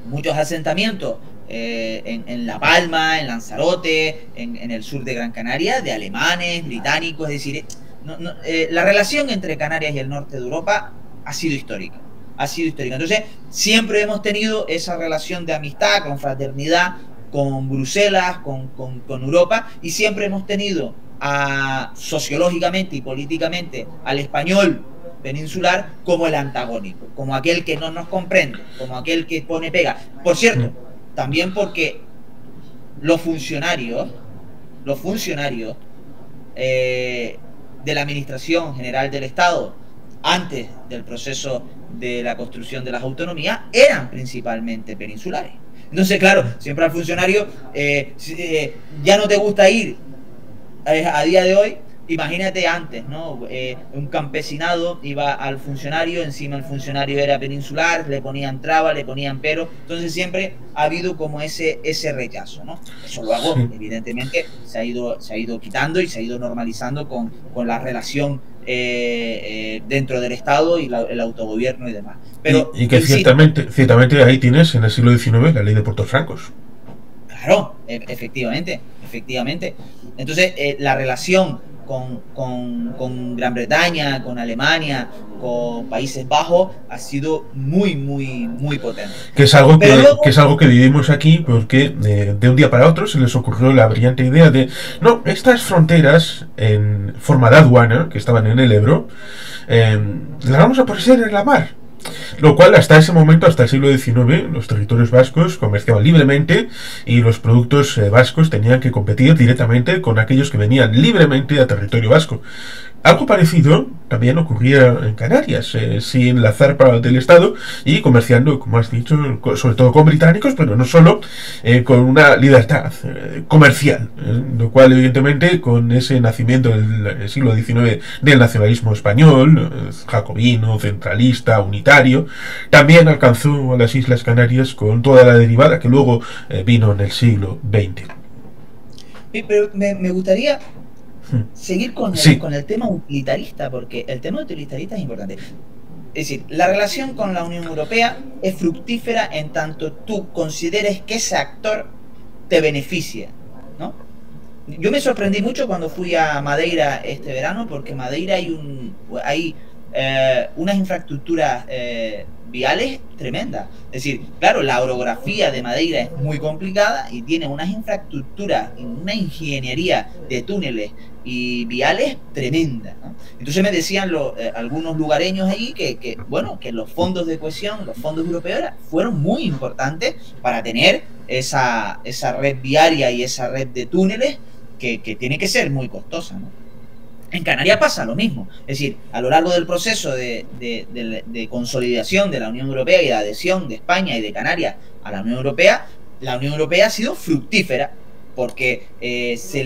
Speaker 2: muchos asentamientos en La Palma, en Lanzarote, en el sur de Gran Canaria, de alemanes, británicos. Es decir, la relación entre Canarias y el norte de Europa ha sido histórica. Ha sido histórica. Entonces, siempre hemos tenido esa relación de amistad, con fraternidad, con Bruselas, con Europa, y siempre hemos tenido sociológicamente y políticamente al español peninsular como el antagónico, como aquel que no nos comprende, como aquel que pone pega. Por cierto, también porque los funcionarios de la Administración General del Estado, antes del proceso de la construcción de las autonomías, eran principalmente peninsulares. Entonces, claro, siempre al funcionario ya no te gusta ir a día de hoy. Imagínate antes, ¿no? Un campesinado iba al funcionario, encima el funcionario era peninsular, le ponían trabas, le ponían pero. Entonces siempre ha habido como ese rechazo, ¿no? Eso luego, evidentemente, se ha ido quitando y se ha ido normalizando con la relación dentro del Estado y el autogobierno y demás. Pero,
Speaker 1: y que ciertamente ahí tienes en el siglo XIX la ley de puertos francos.
Speaker 2: Claro, efectivamente. Entonces, la relación con Gran Bretaña, con Alemania, con Países Bajos ha sido muy potente.
Speaker 1: Que es algo que vivimos aquí porque de un día para otro se les ocurrió la brillante idea de no, estas fronteras en forma de aduana que estaban en el Ebro las vamos a poner en la mar. Lo cual hasta ese momento, hasta el siglo XIX, los territorios vascos comerciaban libremente y los productos vascos tenían que competir directamente con aquellos que venían libremente a territorio vasco. Algo parecido también ocurría en Canarias, sin la zarpa del Estado y comerciando, como has dicho, sobre todo con británicos, pero no solo, con una libertad comercial, lo cual evidentemente con ese nacimiento del siglo XIX del nacionalismo español, jacobino, centralista, unitario, también alcanzó a las Islas Canarias con toda la derivada que luego vino en el siglo XX.
Speaker 2: Pero me gustaría seguir con el tema utilitarista, porque el tema utilitarista es importante. Es decir, la relación con la Unión Europea es fructífera en tanto tú consideres que ese actor te beneficia, ¿no? Yo me sorprendí mucho cuando fui a Madeira este verano, porque en Madeira hay unas infraestructuras viales tremendas. Es decir, claro, la orografía de Madeira es muy complicada y tiene unas infraestructuras, una ingeniería de túneles y viales tremenda, ¿no? Entonces me decían algunos lugareños ahí que los fondos de cohesión, los fondos europeos fueron muy importantes para tener esa red viaria y esa red de túneles que tiene que ser muy costosa, ¿no? En Canarias pasa lo mismo. Es decir, a lo largo del proceso de consolidación de la Unión Europea y de adhesión de España y de Canarias a la Unión Europea ha sido fructífera porque se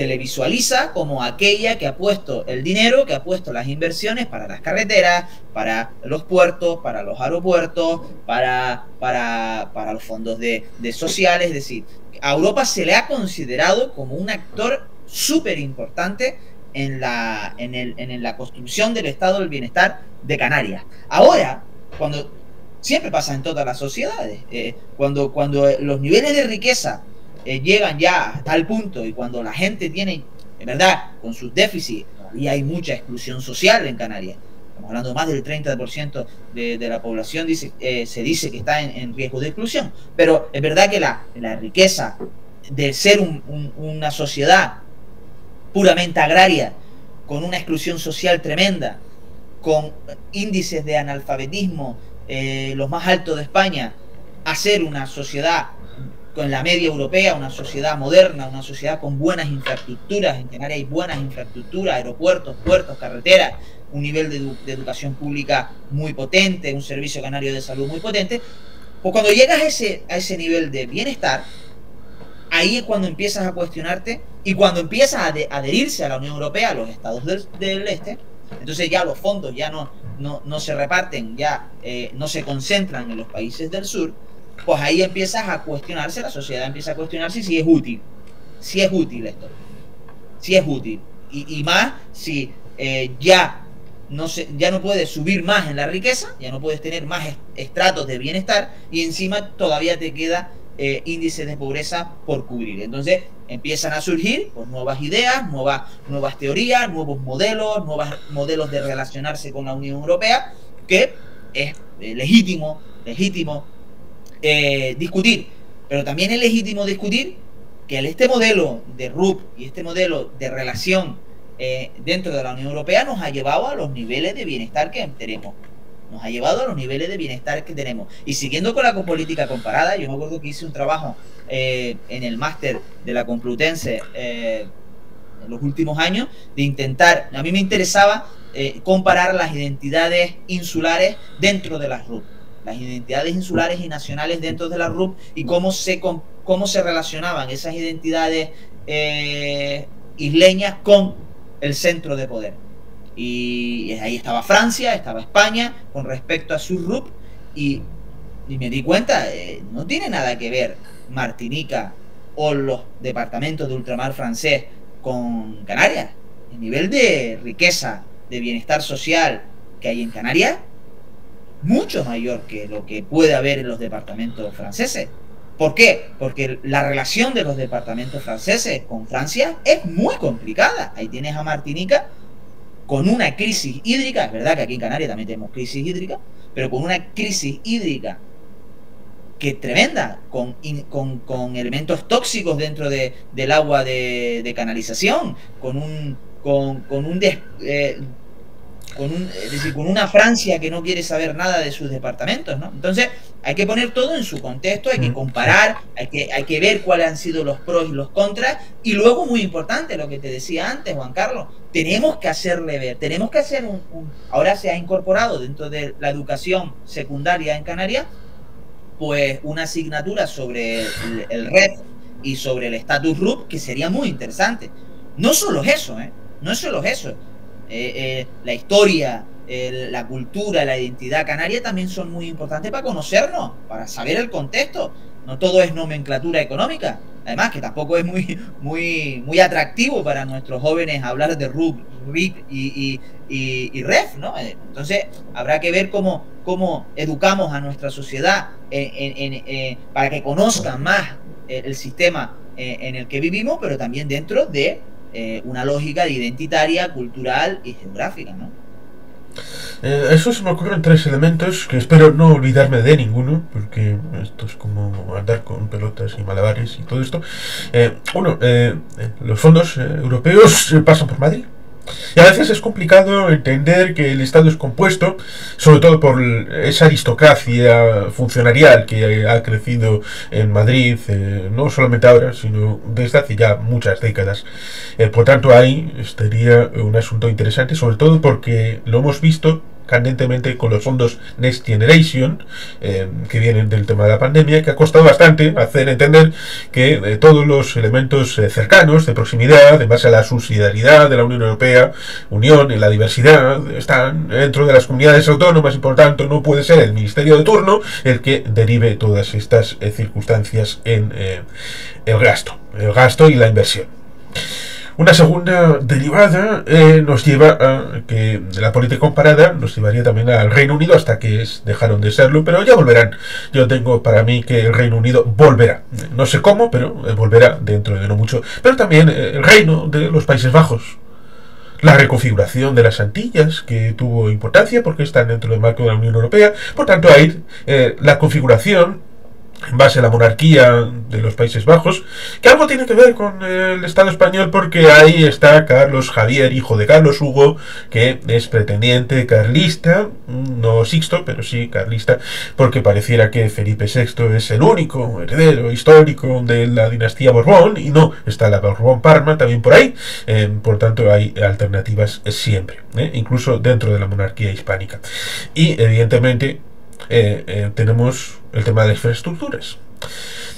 Speaker 2: le visualiza como aquella que ha puesto el dinero, que ha puesto las inversiones para las carreteras, para los puertos, para los aeropuertos, para los fondos de sociales. Es decir, a Europa se le ha considerado como un actor súper importante en la construcción del estado del bienestar de Canarias. Ahora, siempre pasa en todas las sociedades, cuando los niveles de riqueza llegan ya a tal punto y cuando la gente tiene, en verdad, con sus déficits, y hay mucha exclusión social en Canarias, estamos hablando de más del 30% de la población se dice que está en riesgo de exclusión, pero es verdad que la riqueza de ser una sociedad puramente agraria, con una exclusión social tremenda, con índices de analfabetismo los más altos de España, a ser una sociedad con la media europea, una sociedad moderna, una sociedad con buenas infraestructuras. En Canarias hay buenas infraestructuras, aeropuertos, puertos, carreteras, un nivel de educación pública muy potente, un servicio canario de salud muy potente. Pues cuando llegas a ese nivel de bienestar, ahí es cuando empiezas a cuestionarte Y cuando empieza a adherirse a la Unión Europea, los estados del este, entonces ya los fondos ya no se reparten, ya no se concentran en los países del sur, pues ahí empiezas a cuestionarse, la sociedad empieza a cuestionarse si es útil esto, si es útil. Y más si ya no puedes subir más en la riqueza, ya no puedes tener más estratos de bienestar y encima todavía te queda índices de pobreza por cubrir. Entonces empiezan a surgir pues, nuevas ideas, nuevas teorías, nuevos modelos de relacionarse con la Unión Europea, que es legítimo discutir, pero también es legítimo discutir que este modelo de RUP y este modelo de relación dentro de la Unión Europea nos ha llevado a los niveles de bienestar que tenemos. Y siguiendo con la política comparada, yo me acuerdo que hice un trabajo en el máster de la Complutense en los últimos años, de intentar, a mí me interesaba comparar las identidades insulares dentro de las RUP, las identidades insulares y nacionales dentro de las RUP, y cómo se relacionaban esas identidades isleñas con el centro de poder. Y ahí estaba Francia, estaba España con respecto a su RUP, y me di cuenta, no tiene nada que ver Martinica o los departamentos de ultramar francés con Canarias. El nivel de riqueza, de bienestar social que hay en Canarias, mucho mayor que lo que puede haber en los departamentos franceses. ¿Por qué? Porque la relación de los departamentos franceses con Francia es muy complicada. Ahí tienes a Martinica con una crisis hídrica, es verdad que aquí en Canarias también tenemos crisis hídrica, pero con una crisis hídrica que es tremenda, con elementos tóxicos dentro del agua de canalización, es decir, con una Francia que no quiere saber nada de sus departamentos, ¿no? Entonces hay que poner todo en su contexto, hay que comparar, hay que ver cuáles han sido los pros y los contras, y luego, muy importante, lo que te decía antes, Juan Carlos, tenemos que hacerle ver, tenemos que hacer ahora se ha incorporado dentro de la educación secundaria en Canarias, pues una asignatura sobre el REF y sobre el estatus RUP, que sería muy interesante. No solo es eso, no es solo eso. La historia, la cultura, la identidad canaria también son muy importantes para conocernos, para saber el contexto. No todo es nomenclatura económica, además que tampoco es muy atractivo para nuestros jóvenes hablar de RUP, RIP y REF, ¿no? Entonces habrá que ver cómo educamos a nuestra sociedad para que conozcan más el sistema en el que vivimos, pero también dentro de una lógica identitaria, cultural y geográfica, ¿no?
Speaker 1: Eso se me ocurren tres elementos que espero no olvidarme de ninguno, porque esto es como andar con pelotas y malabares y todo esto. Uno, los fondos europeos pasan por Madrid. Y a veces es complicado entender que el Estado es compuesto, sobre todo por esa aristocracia funcionarial que ha crecido en Madrid, no solamente ahora, sino desde hace ya muchas décadas. Por tanto, ahí estaría un asunto interesante, sobre todo porque lo hemos visto candentemente con los fondos Next Generation, que vienen del tema de la pandemia, que ha costado bastante hacer entender que todos los elementos cercanos, de proximidad, en base a la subsidiariedad de la Unión Europea, unión en la diversidad, están dentro de las comunidades autónomas, y por tanto no puede ser el ministerio de turno el que derive todas estas circunstancias en el gasto y la inversión. Una segunda derivada nos lleva a que la política comparada nos llevaría también al Reino Unido, hasta que dejaron de serlo, pero ya volverán. Yo tengo para mí que el Reino Unido volverá. No sé cómo, pero volverá dentro de no mucho. Pero también el reino de los Países Bajos. La reconfiguración de las Antillas, que tuvo importancia porque están dentro del marco de la Unión Europea. Por tanto, ahí la configuración en base a la monarquía de los Países Bajos, que algo tiene que ver con el Estado español, porque ahí está Carlos Javier, hijo de Carlos Hugo, que es pretendiente carlista, no Sixto, pero sí carlista, porque pareciera que Felipe VI es el único heredero histórico de la dinastía Borbón, y no, está la Borbón-Parma también por ahí. Por tanto hay alternativas siempre, incluso dentro de la monarquía hispánica. Y evidentemente tenemos el tema de las infraestructuras.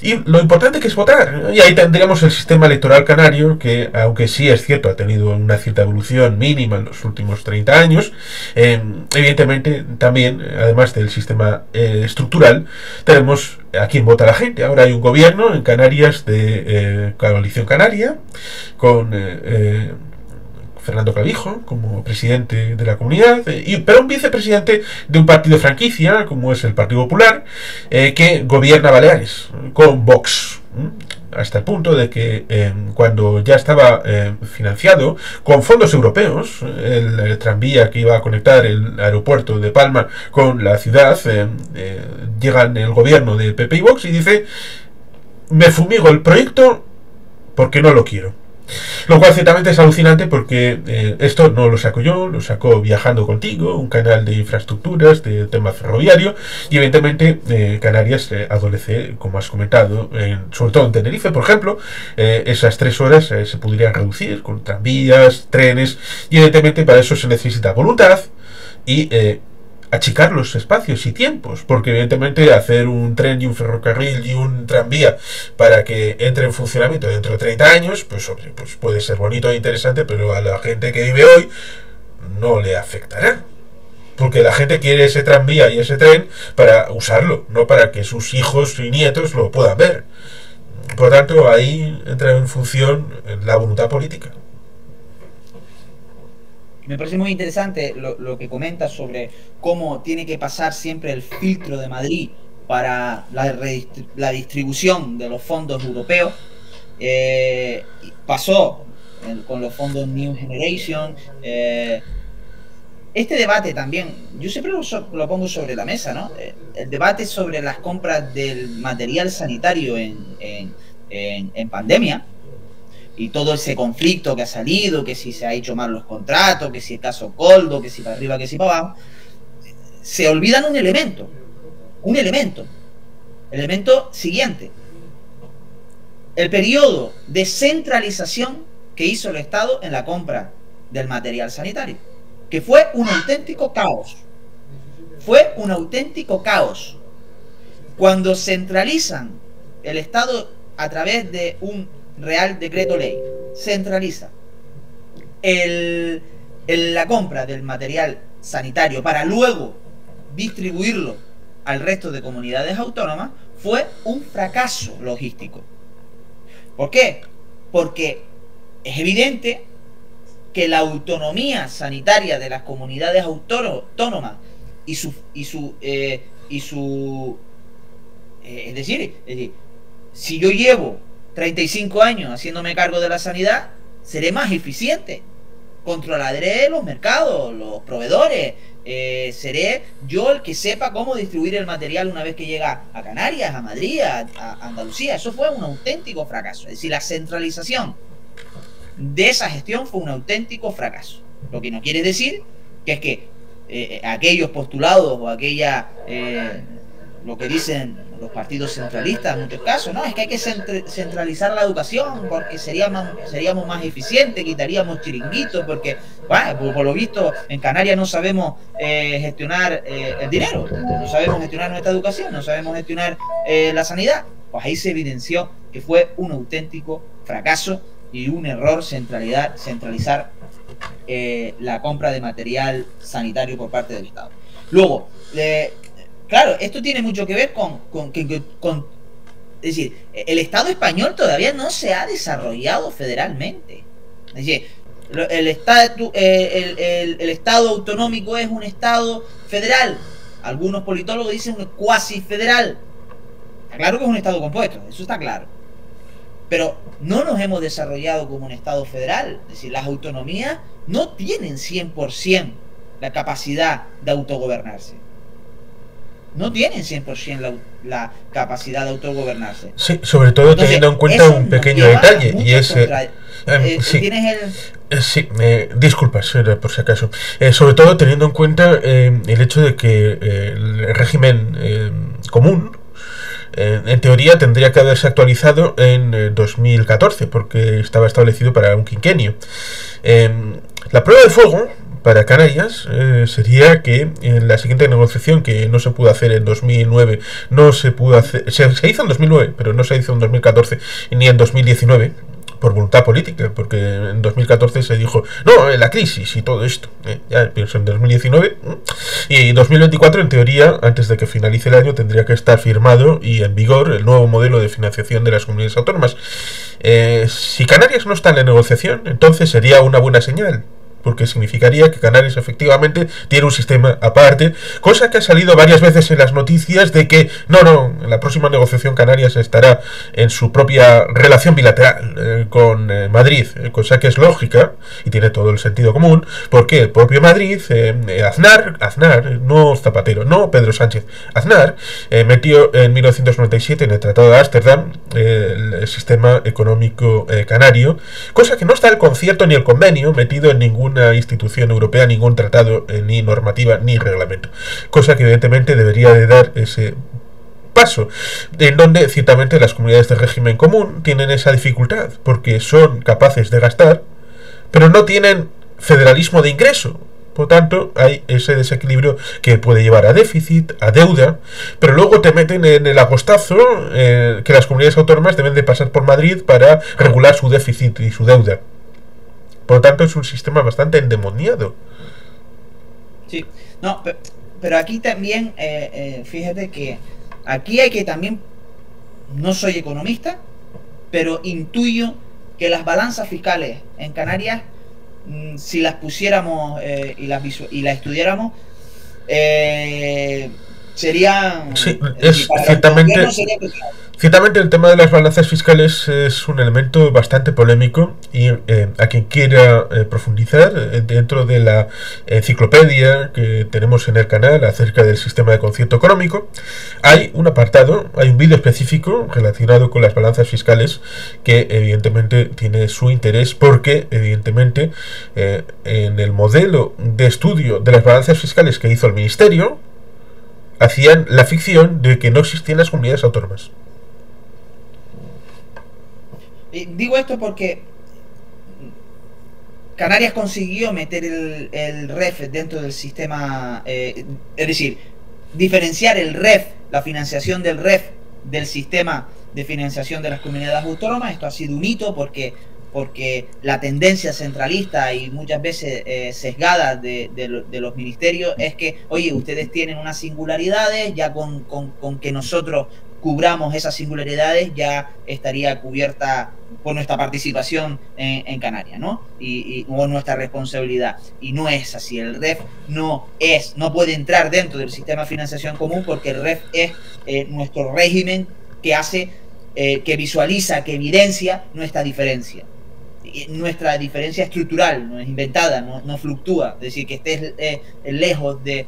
Speaker 1: Y lo importante que es votar. Y ahí tendríamos el sistema electoral canario, que aunque sí es cierto, ha tenido una cierta evolución mínima en los últimos 30 años, evidentemente también, además del sistema estructural, tenemos a quién vota la gente. Ahora hay un gobierno en Canarias de Coalición Canaria, con Fernando Clavijo como presidente de la comunidad, pero un vicepresidente de un partido franquicia, como es el Partido Popular, que gobierna Baleares, con Vox. Hasta el punto de que cuando ya estaba financiado con fondos europeos, el tranvía que iba a conectar el aeropuerto de Palma con la ciudad, llegan el gobierno del PP y Vox y dice: me fumigo el proyecto porque no lo quiero. Lo cual ciertamente es alucinante, porque esto no lo saco yo, lo sacó Viajando Contigo, un canal de infraestructuras, de tema ferroviario, y evidentemente Canarias adolece, como has comentado, sobre todo en Tenerife, por ejemplo, esas 3 horas se podrían reducir con tranvías, trenes, y evidentemente para eso se necesita voluntad y achicar los espacios y tiempos, porque evidentemente hacer un tren y un ferrocarril y un tranvía para que entre en funcionamiento dentro de 30 años, pues puede ser bonito e interesante, pero a la gente que vive hoy no le afectará, porque la gente quiere ese tranvía y ese tren para usarlo, no para que sus hijos y nietos lo puedan ver. Por lo tanto, ahí entra en función la voluntad política.
Speaker 2: Me parece muy interesante lo que comentas sobre cómo tiene que pasar siempre el filtro de Madrid para la distribución de los fondos europeos. Pasó con los fondos New Generation. Este debate también, yo siempre lo pongo sobre la mesa, ¿no? El debate sobre las compras del material sanitario en pandemia, y todo ese conflicto que ha salido, que si se ha hecho mal los contratos, que si el caso Coldo, que si para arriba, que si para abajo, se olvidan un elemento siguiente: el periodo de centralización que hizo el Estado en la compra del material sanitario, que fue un auténtico caos. Cuando centralizan el Estado a través de un Real Decreto Ley, centraliza la compra del material sanitario para luego distribuirlo al resto de comunidades autónomas, fue un fracaso logístico. ¿Por qué? Porque es evidente que la autonomía sanitaria de las comunidades autónomas es decir, si yo llevo 35 años haciéndome cargo de la sanidad, seré más eficiente, controlaré los mercados, los proveedores, seré yo el que sepa cómo distribuir el material una vez que llega a Canarias, a Madrid, a Andalucía. Eso fue un auténtico fracaso. Es decir, la centralización de esa gestión fue un auténtico fracaso. Lo que no quiere decir que es que aquellos postulados o lo que dicen los partidos centralistas en muchos casos, no, es que hay que centralizar la educación porque seríamos más eficientes, quitaríamos chiringuitos, porque bueno, por lo visto en Canarias no sabemos gestionar el dinero, no sabemos gestionar nuestra educación, no sabemos gestionar la sanidad. Pues ahí se evidenció que fue un auténtico fracaso y un error centralizar la compra de material sanitario por parte del Estado. Luego, claro, esto tiene mucho que ver con es decir, el Estado español todavía no se ha desarrollado federalmente. Es decir, el Estado autonómico es un Estado federal. Algunos politólogos dicen un cuasi federal. Está claro que es un Estado compuesto, eso está claro. Pero no nos hemos desarrollado como un Estado federal. Es decir, las autonomías no tienen 100% la capacidad de autogobernarse. No tienen 100% la capacidad de autogobernarse.
Speaker 1: Sí, sobre todo entonces, teniendo en cuenta un pequeño detalle, y es... sí,
Speaker 2: ¿tienes
Speaker 1: sí, disculpas por si acaso. Sobre todo teniendo en cuenta el hecho de que el régimen común, en teoría, tendría que haberse actualizado en 2014, porque estaba establecido para un quinquenio. La prueba de fuego para Canarias sería que en la siguiente negociación, que no se pudo hacer en 2009, no se pudo hacer, se hizo en 2009, pero no se hizo en 2014 ni en 2019, por voluntad política, porque en 2014 se dijo, no, la crisis y todo esto, ya pienso en 2019, y 2024 en teoría, antes de que finalice el año, tendría que estar firmado y en vigor el nuevo modelo de financiación de las comunidades autónomas. Si Canarias no está en la negociación, entonces sería una buena señal, porque significaría que Canarias efectivamente tiene un sistema aparte, cosa que ha salido varias veces en las noticias de que no, en la próxima negociación Canarias estará en su propia relación bilateral con Madrid, cosa que es lógica y tiene todo el sentido común, porque el propio Madrid, Aznar, no Zapatero, no Pedro Sánchez, Aznar metió en 1997 en el Tratado de Ámsterdam el sistema económico canario, cosa que no está el concierto ni el convenio metido en ninguna institución europea, ningún tratado, ni normativa, ni reglamento, cosa que evidentemente debería de dar ese paso, en donde ciertamente las comunidades de régimen común tienen esa dificultad, porque son capaces de gastar, pero no tienen federalismo de ingreso. Por tanto, hay ese desequilibrio que puede llevar a déficit, a deuda, pero luego te meten en el apostazo que las comunidades autónomas deben de pasar por Madrid para regular su déficit y su deuda. Por lo tanto, es un sistema bastante endemoniado.
Speaker 2: Sí, no, pero aquí también, fíjate que aquí hay que también, no soy economista, pero intuyo que las balanzas fiscales en Canarias, si las pusiéramos y las estudiáramos, serían...
Speaker 1: Sí, es ciertamente... Ciertamente el tema de las balanzas fiscales es un elemento bastante polémico y a quien quiera profundizar dentro de la enciclopedia que tenemos en el canal acerca del sistema de concierto económico, hay un apartado, hay un vídeo específico relacionado con las balanzas fiscales que evidentemente tiene su interés porque evidentemente en el modelo de estudio de las balanzas fiscales que hizo el Ministerio hacían la ficción de que no existían las comunidades autónomas.
Speaker 2: Digo esto porque Canarias consiguió meter el REF dentro del sistema, es decir, diferenciar el REF, la financiación del REF, del sistema de financiación de las comunidades autónomas. Esto ha sido un hito porque la tendencia centralista y muchas veces sesgada de los ministerios es que, oye, ustedes tienen unas singularidades, ya con que nosotros cubramos esas singularidades ya estaría cubierta por nuestra participación en Canarias, ¿no? O nuestra responsabilidad. Y no es así. El REF no puede entrar dentro del sistema de financiación común porque el REF es nuestro régimen que hace, que visualiza, que evidencia nuestra diferencia. Nuestra diferencia estructural, no es inventada, no fluctúa. Es decir, que estés lejos de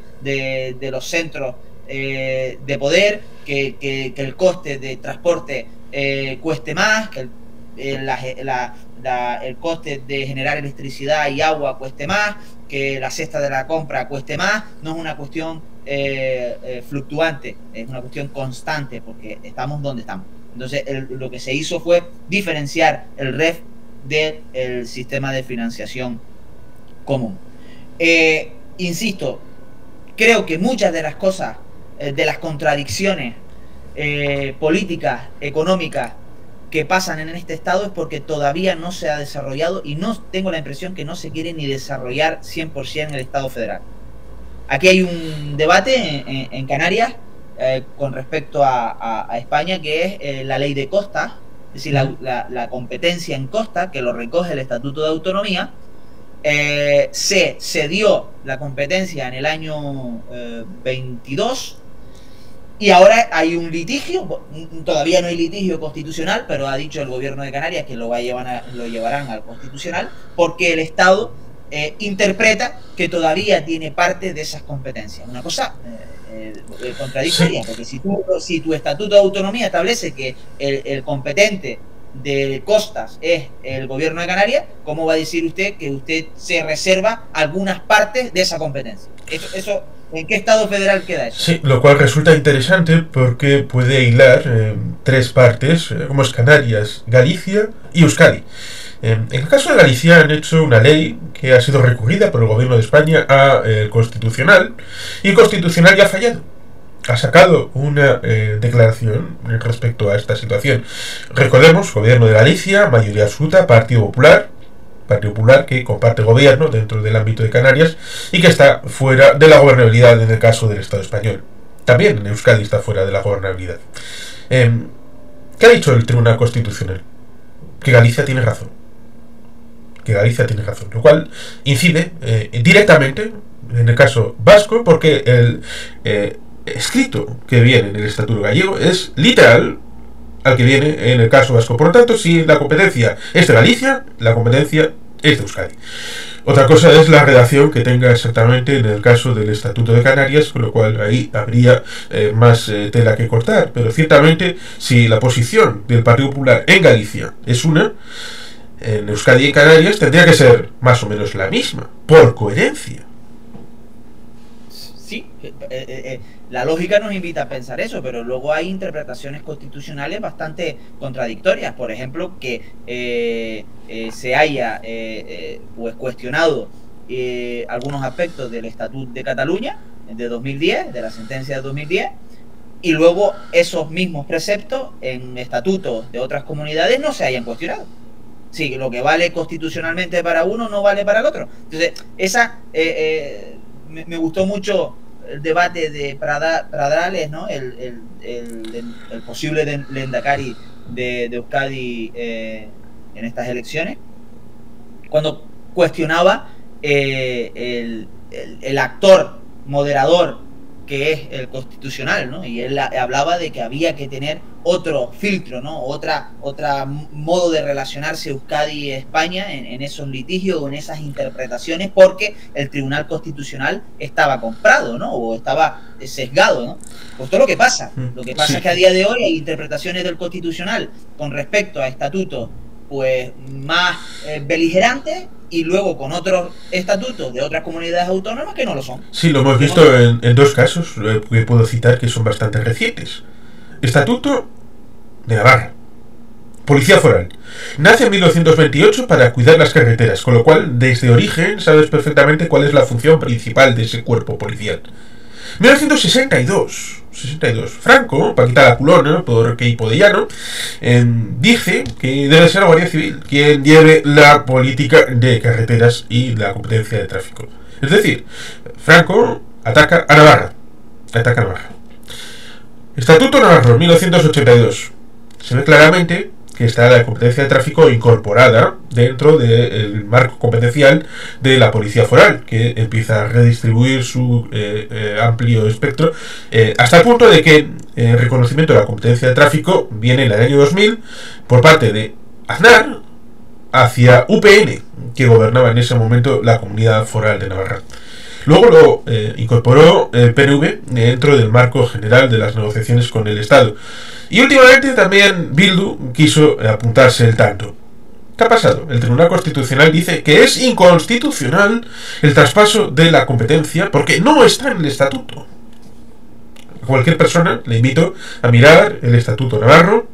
Speaker 2: los centros de poder, que el coste de transporte cueste más, que el coste de generar electricidad y agua cueste más, que la cesta de la compra cueste más. No es una cuestión fluctuante, es una cuestión constante porque estamos donde estamos. Entonces lo que se hizo fue diferenciar el REF del sistema de financiación común. Insisto, creo que muchas de las cosas, de las contradicciones políticas, económicas que pasan en este estado es porque todavía no se ha desarrollado y no tengo la impresión que no se quiere ni desarrollar 100% en el Estado federal. Aquí hay un debate en Canarias con respecto a España, que es la ley de costas, es decir, la competencia en costa, que lo recoge el Estatuto de Autonomía. Se cedió la competencia en el año 22 y ahora hay un litigio. Todavía no hay litigio constitucional, pero ha dicho el gobierno de Canarias que lo llevarán al constitucional porque el Estado interpreta que todavía tiene parte de esas competencias. Una cosa contradictoria, porque si tu Estatuto de Autonomía establece que el competente de costas es el gobierno de Canarias, ¿cómo va a decir usted que usted se reserva algunas partes de esa competencia? Eso ¿en qué estado federal queda eso?
Speaker 1: Sí, lo cual resulta interesante porque puede hilar tres partes, como es Canarias, Galicia y Euskadi. En el caso de Galicia han hecho una ley que ha sido recurrida por el gobierno de España a Constitucional, y el Constitucional ya ha fallado. Ha sacado una declaración respecto a esta situación. Recordemos, gobierno de Galicia, mayoría absoluta, Partido Popular que comparte gobierno dentro del ámbito de Canarias y que está fuera de la gobernabilidad en el caso del Estado español. También en Euskadi está fuera de la gobernabilidad. ¿Qué ha dicho el Tribunal Constitucional? Que Galicia tiene razón. Lo cual incide directamente en el caso vasco, porque el escrito que viene en el Estatuto gallego es literal al que viene en el caso vasco. Por lo tanto, si la competencia es de Galicia, la competencia es de Euskadi. Otra cosa es la redacción que tenga exactamente en el caso del Estatuto de Canarias, con lo cual ahí habría más tela que cortar. Pero ciertamente, si la posición del Partido Popular en Galicia es una, en Euskadi y en Canarias tendría que ser más o menos la misma, por coherencia.
Speaker 2: Sí, la lógica nos invita a pensar eso, pero luego hay interpretaciones constitucionales bastante contradictorias. Por ejemplo, que se haya pues cuestionado algunos aspectos del Estatut de Cataluña de 2010, de la sentencia de 2010, y luego esos mismos preceptos en estatutos de otras comunidades no se hayan cuestionado. Sí, lo que vale constitucionalmente para uno no vale para el otro. Entonces, me gustó mucho el debate de Pradales, ¿no? El posible Lehendakari de Euskadi en estas elecciones, cuando cuestionaba el actor moderador que es el constitucional, ¿no? Y él hablaba de que había que tener otro filtro, ¿no? Otra modo de relacionarse Euskadi y España en esos litigios o en esas interpretaciones, porque el Tribunal Constitucional estaba comprado, ¿no? O estaba sesgado, ¿no? Pues todo lo que pasa. Lo que pasa es que a día de hoy hay interpretaciones del Constitucional con respecto a estatutos pues más beligerantes, y luego con otros estatutos de otras comunidades autónomas que no lo son.
Speaker 1: Sí, lo hemos visto en dos casos que puedo citar que son bastante recientes. Estatuto de Navarra. Policía Foral. Nace en 1928 para cuidar las carreteras, con lo cual desde origen sabes perfectamente cuál es la función principal de ese cuerpo policial. 1962. Franco, para quitar la culona por Queipo de Llano, dice que debe ser la Guardia Civil quien lleve la política de carreteras y la competencia de tráfico. Es decir, Franco ataca a Navarra. Estatuto Navarro, 1982. Se ve claramente que está la competencia de tráfico incorporada dentro del marco competencial de la Policía Foral, que empieza a redistribuir su amplio espectro, hasta el punto de que el reconocimiento de la competencia de tráfico viene en el año 2000 por parte de Aznar hacia UPN, que gobernaba en ese momento la Comunidad Foral de Navarra. Luego lo incorporó el PNV dentro del marco general de las negociaciones con el Estado. Y últimamente también Bildu quiso apuntarse el tanto. ¿Qué ha pasado? El Tribunal Constitucional dice que es inconstitucional el traspaso de la competencia porque no está en el Estatuto. A cualquier persona le invito a mirar el Estatuto Navarro,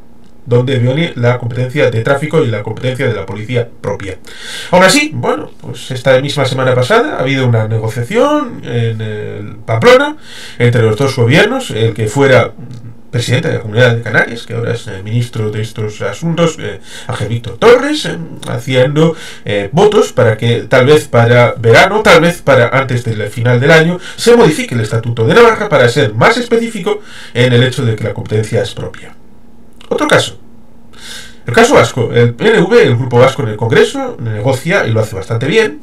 Speaker 1: donde viene la competencia de tráfico y la competencia de la policía propia. Aún así, bueno, pues esta misma semana pasada ha habido una negociación en el Pamplona entre los dos gobiernos, el que fuera presidente de la Comunidad de Canarias, que ahora es el ministro de estos asuntos, Ángel Víctor Torres, haciendo votos para que tal vez para verano, tal vez para antes del final del año, se modifique el Estatuto de Navarra para ser más específico en el hecho de que la competencia es propia. Otro caso. El caso vasco. El PNV, el Grupo Vasco en el Congreso, negocia, y lo hace bastante bien,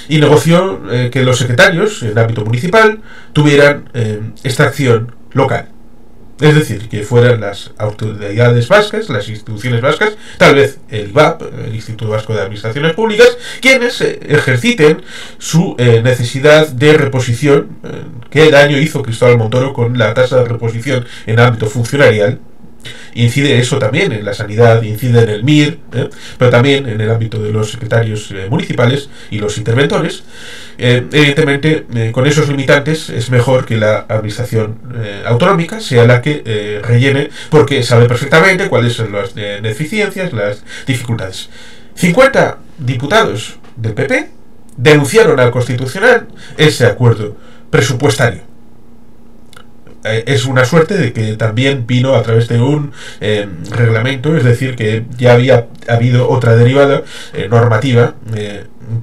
Speaker 1: y negoció que los secretarios en el ámbito municipal tuvieran extracción local. Es decir, que fueran las autoridades vascas, las instituciones vascas, tal vez el IVAP, el Instituto Vasco de Administraciones Públicas, quienes ejerciten su necesidad de reposición, que daño hizo Cristóbal Montoro con la tasa de reposición en ámbito funcionarial. Incide eso también en la sanidad, incide en el MIR, pero también en el ámbito de los secretarios municipales y los interventores. Evidentemente, con esos limitantes es mejor que la administración autonómica sea la que rellene, porque sabe perfectamente cuáles son las deficiencias, las dificultades. 50 diputados del PP denunciaron al Constitucional ese acuerdo presupuestario. Es una suerte de que también vino a través de un reglamento, es decir, que ya había habido otra derivada normativa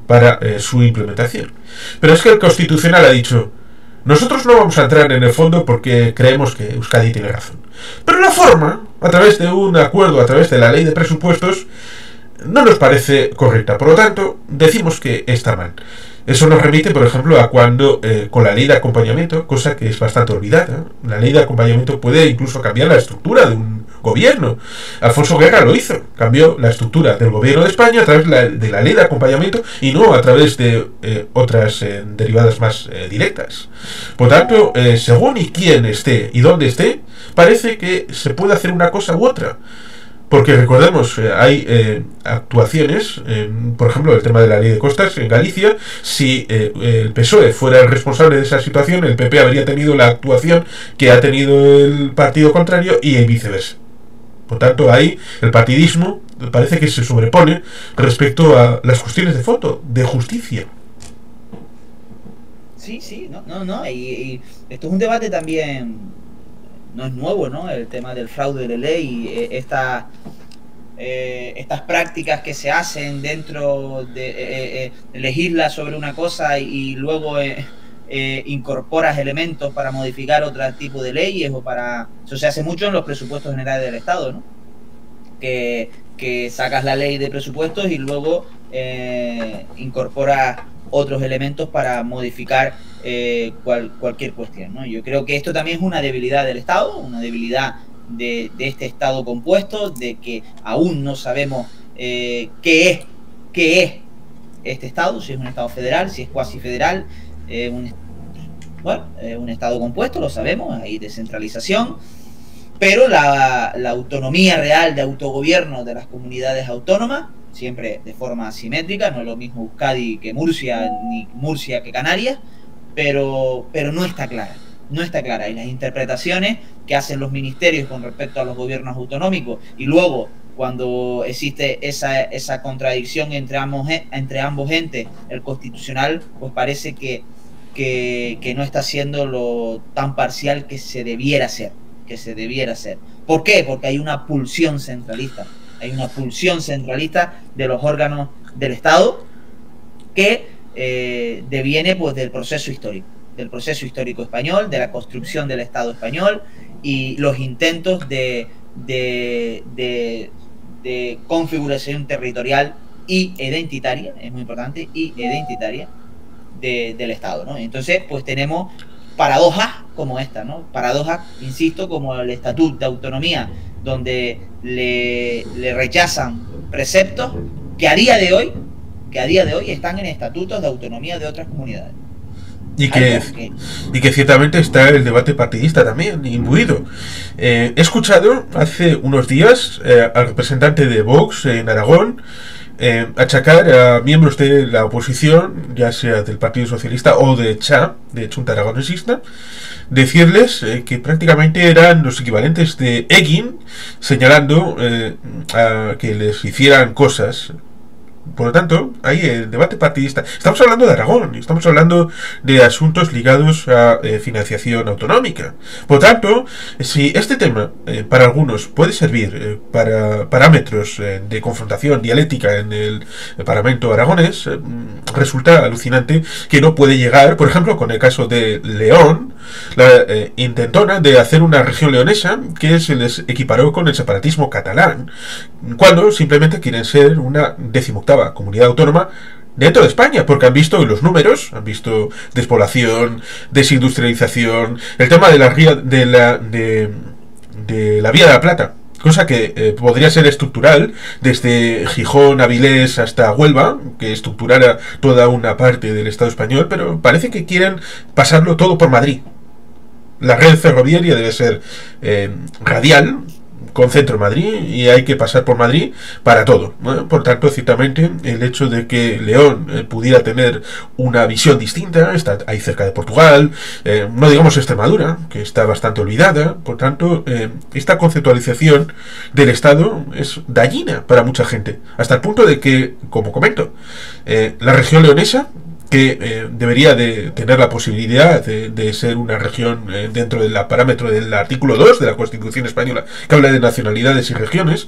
Speaker 1: para su implementación. Pero es que el Constitucional ha dicho: nosotros no vamos a entrar en el fondo porque creemos que Euskadi tiene razón. Pero la forma, a través de un acuerdo, a través de la ley de presupuestos, no nos parece correcta. Por lo tanto, decimos que está mal. Eso nos remite, por ejemplo, a cuando con la ley de acompañamiento, cosa que es bastante olvidada, la ley de acompañamiento puede incluso cambiar la estructura de un gobierno. Alfonso Guerra lo hizo, cambió la estructura del gobierno de España a través de la ley de acompañamiento y no a través de otras derivadas más directas. Por tanto, según y quién esté y dónde esté, parece que se puede hacer una cosa u otra. Porque recordemos, hay actuaciones, por ejemplo, el tema de la ley de costas en Galicia. Si el PSOE fuera el responsable de esa situación, el PP habría tenido la actuación que ha tenido el partido contrario y viceversa. Por tanto, ahí el partidismo parece que se sobrepone respecto a las cuestiones de fondo, de justicia.
Speaker 2: Sí, no, y esto es un debate también. No es nuevo, ¿no? El tema del fraude de ley, estas prácticas que se hacen dentro de legisla sobre una cosa y luego incorporas elementos para modificar otro tipo de leyes eso se hace mucho en los presupuestos generales del Estado, ¿no? Que sacas la ley de presupuestos y luego incorporas otros elementos para modificar cualquier cuestión, ¿no? Yo creo que esto también es una debilidad del Estado, una debilidad de este Estado compuesto, de que aún no sabemos qué es este Estado, si es un Estado federal, si es cuasi federal, un Estado compuesto, lo sabemos, hay descentralización, pero la autonomía real de autogobierno de las comunidades autónomas, siempre de forma asimétrica, no es lo mismo Euskadi que Murcia, ni Murcia que Canarias, pero no está clara, y las interpretaciones que hacen los ministerios con respecto a los gobiernos autonómicos, y luego cuando existe esa contradicción entre ambos entes, el Constitucional, pues parece que no está siendo lo tan parcial que se debiera ser. ¿Por qué? Porque hay una pulsión centralista. Hay una pulsión centralista de los órganos del Estado que deviene pues del proceso histórico español, de la construcción del Estado español y los intentos de configuración territorial y identitaria, es muy importante, y identitaria del Estado, ¿no? Entonces, pues tenemos paradojas como esta, ¿no? Paradojas, insisto, como el Estatuto de Autonomía, donde le rechazan preceptos que a día de hoy están en estatutos de autonomía de otras comunidades.
Speaker 1: Y que ciertamente está el debate partidista también imbuido. He escuchado hace unos días al representante de Vox en Aragón achacar a miembros de la oposición, ya sea del Partido Socialista o de CHA, de Chunta Aragonesista, decirles que prácticamente eran los equivalentes de Egin, señalando a que les hicieran cosas. Por lo tanto, hay el debate partidista. Estamos hablando de Aragón, estamos hablando de asuntos ligados a financiación autonómica. Por lo tanto, si este tema para algunos puede servir para parámetros de confrontación dialéctica en el Parlamento aragonés, resulta alucinante que no puede llegar, por ejemplo, con el caso de León, la intentona de hacer una región leonesa que se les equiparó con el separatismo catalán, cuando simplemente quieren ser una 18ª comunidad autónoma dentro de España, porque han visto los números, han visto despoblación, desindustrialización, el tema de la vía de la Plata, cosa que podría ser estructural desde Gijón, Avilés hasta Huelva, que estructurara toda una parte del Estado español, pero parece que quieren pasarlo todo por Madrid. La red ferroviaria debe ser radial, con centro en Madrid y hay que pasar por Madrid para todo, ¿no? Por tanto, ciertamente, el hecho de que León pudiera tener una visión distinta, está ahí cerca de Portugal, no digamos Extremadura, que está bastante olvidada, por tanto, esta conceptualización del Estado es dañina para mucha gente, hasta el punto de que, como comento, la región leonesa, que debería de tener la posibilidad de ser una región dentro del parámetro del artículo 2 de la Constitución española, que habla de nacionalidades y regiones,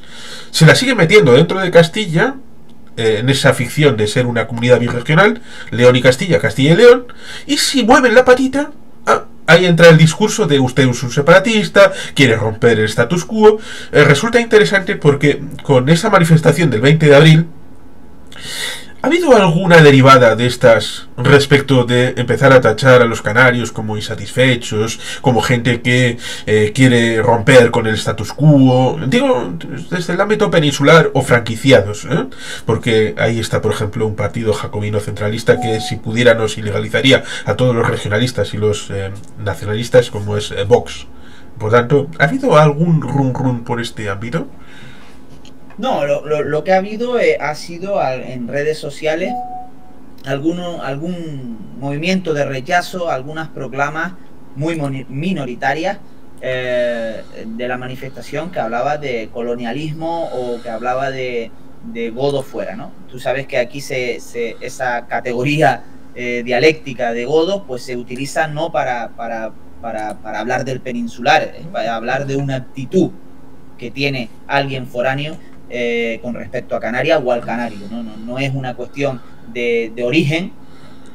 Speaker 1: se la sigue metiendo dentro de Castilla, en esa ficción de ser una comunidad birregional, León y Castilla, Castilla y León, y si mueven la patita, ahí entra el discurso de usted es un separatista, quiere romper el status quo. Resulta interesante porque con esa manifestación del 20 de abril, ¿ha habido alguna derivada de estas respecto de empezar a tachar a los canarios como insatisfechos, como gente que quiere romper con el status quo? Digo, desde el ámbito peninsular o franquiciados, ¿eh? Porque ahí está, por ejemplo, un partido jacobino centralista que si pudiera nos ilegalizaría a todos los regionalistas y los nacionalistas, como es Vox. Por tanto, ¿ha habido algún run por este ámbito?
Speaker 2: No, lo que ha habido ha sido en redes sociales algún movimiento de rechazo, algunas proclamas muy minoritarias de la manifestación que hablaba de colonialismo o que hablaba de godo fuera, ¿no? Tú sabes que aquí esa categoría dialéctica de godo pues se utiliza no para hablar del peninsular, para hablar de una actitud que tiene alguien foráneo con respecto a Canarias o al canario, no es una cuestión de origen,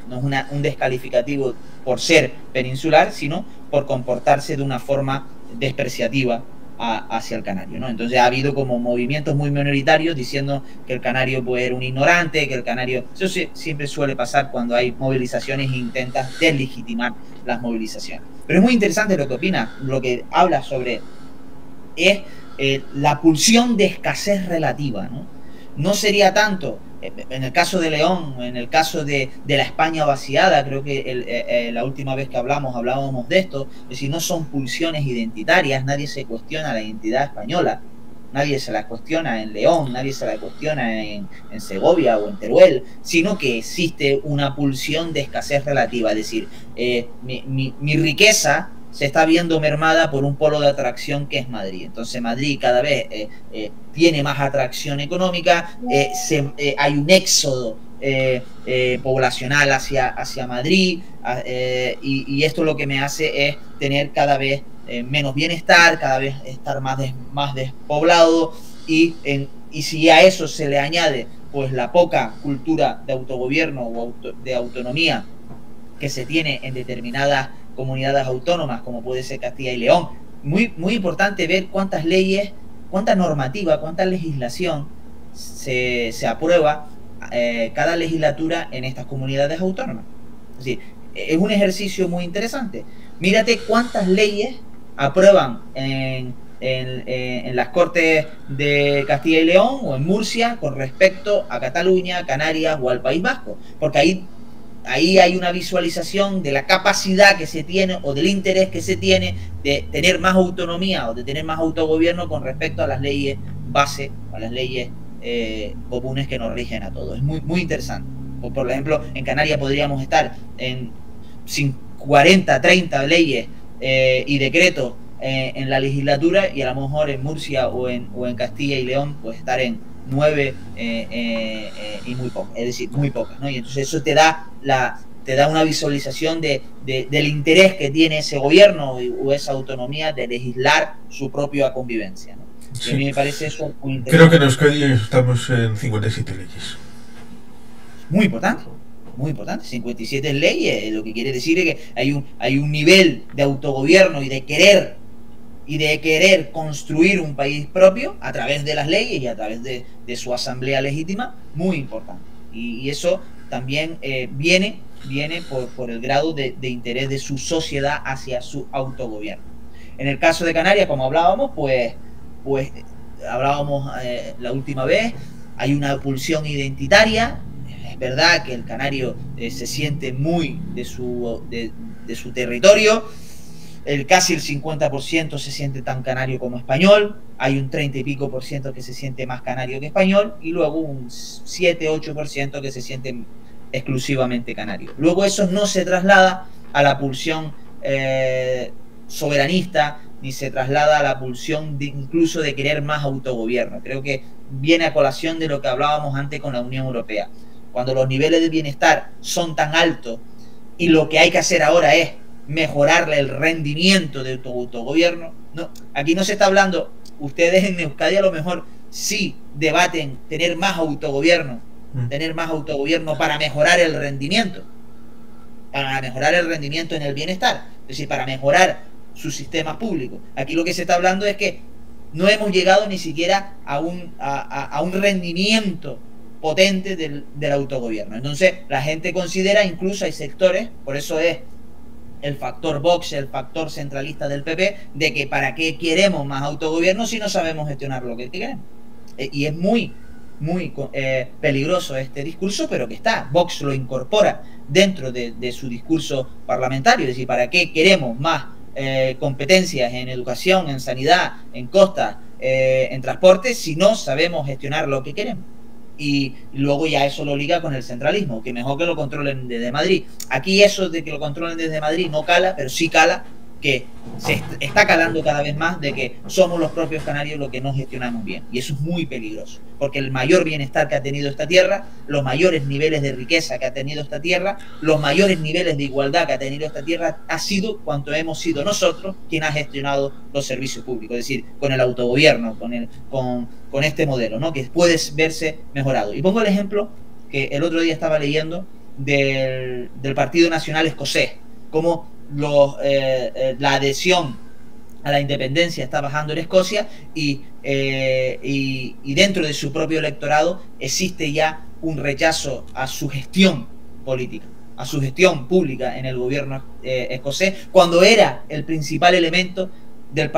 Speaker 2: no es un descalificativo por ser peninsular, sino por comportarse de una forma despreciativa hacia el canario, ¿no? Entonces ha habido como movimientos muy minoritarios diciendo que el canario pues era un ignorante, que el canario... Eso siempre suele pasar cuando hay movilizaciones e intentas deslegitimar las movilizaciones. Pero es muy interesante lo que opina, lo que habla sobre es la pulsión de escasez relativa, ¿no? No sería tanto, en el caso de León, en el caso de la España vaciada, creo que la última vez que hablábamos de esto, es decir, no son pulsiones identitarias, nadie se cuestiona la identidad española, nadie se la cuestiona en León, nadie se la cuestiona en Segovia o en Teruel, sino que existe una pulsión de escasez relativa, es decir, mi riqueza se está viendo mermada por un polo de atracción que es Madrid. Entonces Madrid cada vez tiene más atracción económica, hay un éxodo poblacional hacia Madrid, y esto lo que me hace es tener cada vez menos bienestar, cada vez estar más despoblado, y si a eso se le añade pues la poca cultura de autogobierno o de autonomía que se tiene en determinadas comunidades autónomas, como puede ser Castilla y León. Muy importante ver cuántas leyes, cuánta normativa, cuánta legislación se aprueba cada legislatura en estas comunidades autónomas. Es decir, es un ejercicio muy interesante. Mírate cuántas leyes aprueban en las Cortes de Castilla y León o en Murcia con respecto a Cataluña, Canarias o al País Vasco, porque ahí hay una visualización de la capacidad que se tiene o del interés que se tiene de tener más autonomía o de tener más autogobierno con respecto a las leyes base, a las leyes comunes que nos rigen a todos. Es muy interesante. Por ejemplo, en Canarias podríamos estar en 40, 30 leyes y decretos en la legislatura, y a lo mejor en Murcia o en Castilla y León pues estar en 9 y muy pocas, es decir, muy pocas, ¿no? Y entonces eso te da una visualización del interés que tiene ese gobierno o esa autonomía de legislar su propia convivencia, ¿no? Sí. A mí me parece eso muy interesante.
Speaker 1: Creo que en Euskadi estamos en 57 leyes.
Speaker 2: Muy importante, 57 leyes, lo que quiere decir es que hay un nivel de autogobierno y de querer construir un país propio a través de las leyes y a través de su asamblea legítima, muy importante. Y eso también viene por el grado de interés de su sociedad hacia su autogobierno. En el caso de Canarias, como hablábamos, pues hablábamos la última vez, hay una pulsión identitaria. Es verdad que el canario se siente muy de su territorio. casi el 50% se siente tan canario como español, hay un 30 y pico por ciento que se siente más canario que español, y luego un 7-8% que se siente exclusivamente canario. Luego eso no se traslada a la pulsión soberanista, ni se traslada a la pulsión incluso de querer más autogobierno. Creo que viene a colación de lo que hablábamos antes con la Unión Europea. Cuando los niveles de bienestar son tan altos y lo que hay que hacer ahora es mejorarle el rendimiento de tu autogobierno, no, aquí no se está hablando, ustedes en Euskadi a lo mejor sí debaten tener más autogobierno para mejorar el rendimiento, en el bienestar, es decir, para mejorar sus sistemas públicos. Aquí lo que se está hablando es que no hemos llegado ni siquiera a un rendimiento potente del autogobierno. Entonces la gente considera, incluso hay sectores, por eso es el factor Vox, el factor centralista del PP, de que para qué queremos más autogobierno si no sabemos gestionar lo que queremos. Y es muy peligroso este discurso, pero que está. Vox lo incorpora dentro de su discurso parlamentario, es decir, para qué queremos más competencias en educación, en sanidad, en costas, en transporte, si no sabemos gestionar lo que queremos. Y luego ya eso lo liga con el centralismo, que mejor que lo controlen desde Madrid. Aquí eso de que lo controlen desde Madrid no cala, pero sí cala, que se está calando cada vez más de que somos los propios canarios los que no gestionamos bien. Y eso es muy peligroso, porque el mayor bienestar que ha tenido esta tierra, los mayores niveles de riqueza que ha tenido esta tierra, los mayores niveles de igualdad que ha tenido esta tierra, ha sido cuanto hemos sido nosotros quien ha gestionado los servicios públicos, es decir, con el autogobierno, con este modelo, ¿no? Que puede verse mejorado. Y pongo el ejemplo que el otro día estaba leyendo del Partido Nacional Escocés, como la adhesión a la independencia está bajando en Escocia y dentro de su propio electorado existe ya un rechazo a su gestión política, a su gestión pública en el gobierno escocés, cuando era el principal elemento del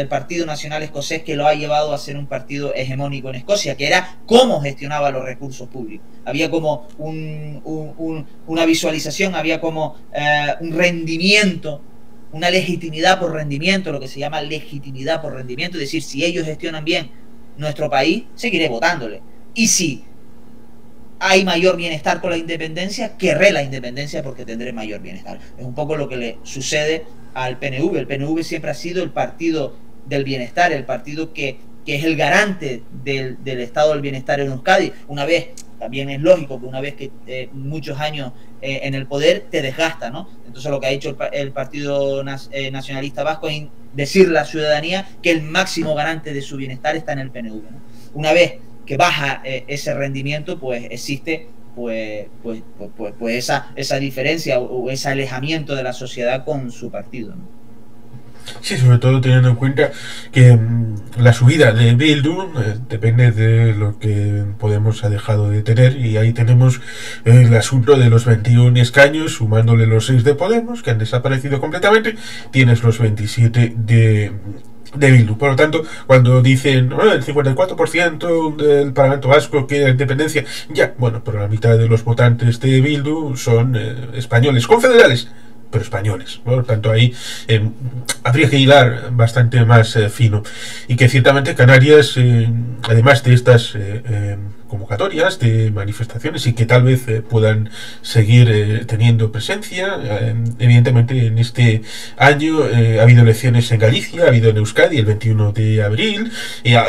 Speaker 2: Partido Nacional Escocés que lo ha llevado a ser un partido hegemónico en Escocia, que era cómo gestionaba los recursos públicos. Había como una visualización, había como un rendimiento, una legitimidad por rendimiento, lo que se llama legitimidad por rendimiento, es decir, si ellos gestionan bien nuestro país, seguiré votándole. Y si hay mayor bienestar con la independencia, querré la independencia porque tendré mayor bienestar. Es un poco lo que le sucede al PNV. El PNV siempre ha sido el partido del bienestar, el partido que es el garante del estado del bienestar en Euskadi. Una vez, también es lógico que una vez que muchos años en el poder te desgasta, ¿no? Entonces lo que ha hecho el Partido Nacionalista Vasco es decirle a la ciudadanía que el máximo garante de su bienestar está en el PNV, ¿no? Una vez que baja ese rendimiento, pues existe esa diferencia o ese alejamiento de la sociedad con su partido, ¿no?
Speaker 1: Sí, sobre todo teniendo en cuenta que la subida de Bildu depende de lo que Podemos ha dejado de tener, y ahí tenemos el asunto de los 21 escaños, sumándole los 6 de Podemos, que han desaparecido completamente, tienes los 27 de Bildu. Por lo tanto, cuando dicen el 54% del Parlamento Vasco quiere independencia, ya, bueno, pero la mitad de los votantes de Bildu son españoles, confederales, pero españoles, ¿no? Por tanto, ahí habría que hilar bastante más fino. Y que ciertamente Canarias, además de estas convocatorias de manifestaciones, y que tal vez puedan seguir teniendo presencia, evidentemente en este año ha habido elecciones en Galicia, ha habido en Euskadi el 21 de abril,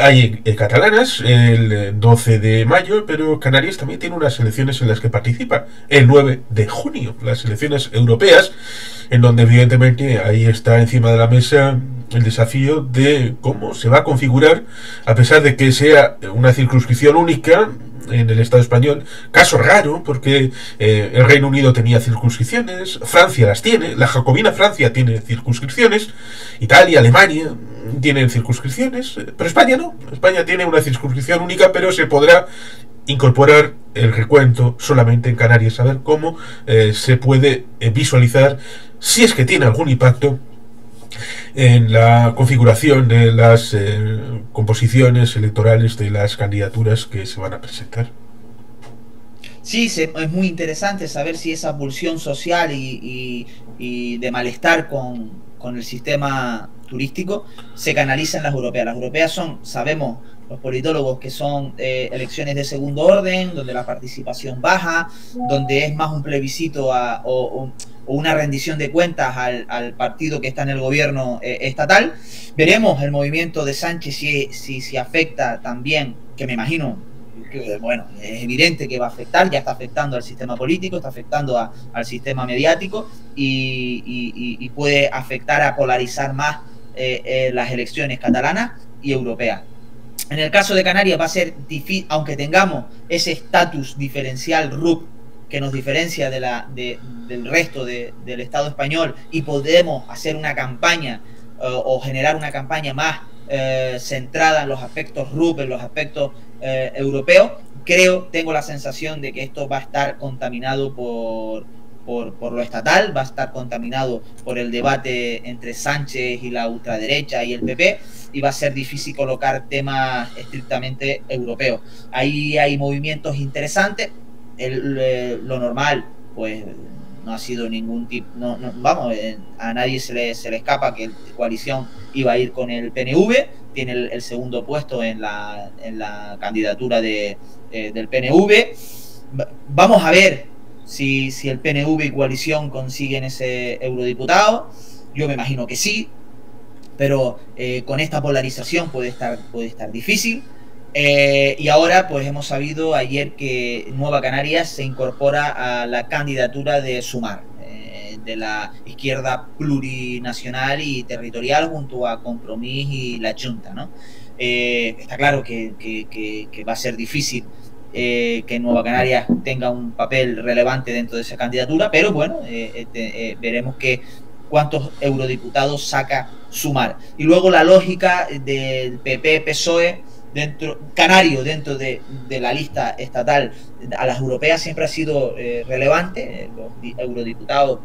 Speaker 1: hay catalanas el 12 de mayo, pero Canarias también tiene unas elecciones en las que participa el 9 de junio, las elecciones europeas, en donde evidentemente ahí está encima de la mesa el desafío de cómo se va a configurar, a pesar de que sea una circunscripción única en el Estado español, caso raro, porque el Reino Unido tenía circunscripciones, Francia las tiene, la jacobina Francia tiene circunscripciones, Italia, Alemania tienen circunscripciones, pero España no. España tiene una circunscripción única, pero se podrá incorporar el recuento solamente en Canarias, a ver cómo se puede visualizar, si es que tiene algún impacto en la configuración de las composiciones electorales de las candidaturas que se van a presentar.
Speaker 2: Sí, es muy interesante saber si esa pulsión social y de malestar con con el sistema turístico se canaliza en las europeas. Las europeas son, sabemos los politólogos, que son elecciones de segundo orden, donde la participación baja, donde es más un plebiscito o una rendición de cuentas al partido que está en el gobierno estatal. Veremos el movimiento de Sánchez si afecta también, que me imagino que, bueno, es evidente que va a afectar, ya está afectando al sistema político, está afectando al sistema mediático y puede afectar a polarizar más las elecciones catalanas y europeas. En el caso de Canarias va a ser difícil, aunque tengamos ese estatus diferencial RUP que nos diferencia del resto del Estado español, y podemos hacer una campaña o generar una campaña más centrada en los aspectos RUP, en los aspectos europeos. Tengo la sensación de que esto va a estar contaminado por lo estatal, va a estar contaminado por el debate entre Sánchez y la ultraderecha y el PP, y va a ser difícil colocar temas estrictamente europeos. Ahí hay movimientos interesantes. Lo normal, pues no ha sido ningún tipo, a nadie se le escapa que la coalición iba a ir con el PNV, tiene el segundo puesto en la candidatura del PNV. Vamos a ver si el PNV y coalición consiguen ese eurodiputado. Yo me imagino que sí, pero con esta polarización puede estar difícil. Y ahora pues hemos sabido ayer que Nueva Canarias se incorpora a la candidatura de Sumar, de la izquierda plurinacional y territorial, junto a Compromís y la Junta, ¿no? Está claro que va a ser difícil que Nueva Canarias tenga un papel relevante dentro de esa candidatura, pero bueno, veremos cuántos eurodiputados saca Sumar. Y luego la lógica del PP-PSOE canario dentro de la lista estatal a las europeas siempre ha sido relevante. Los eurodiputados,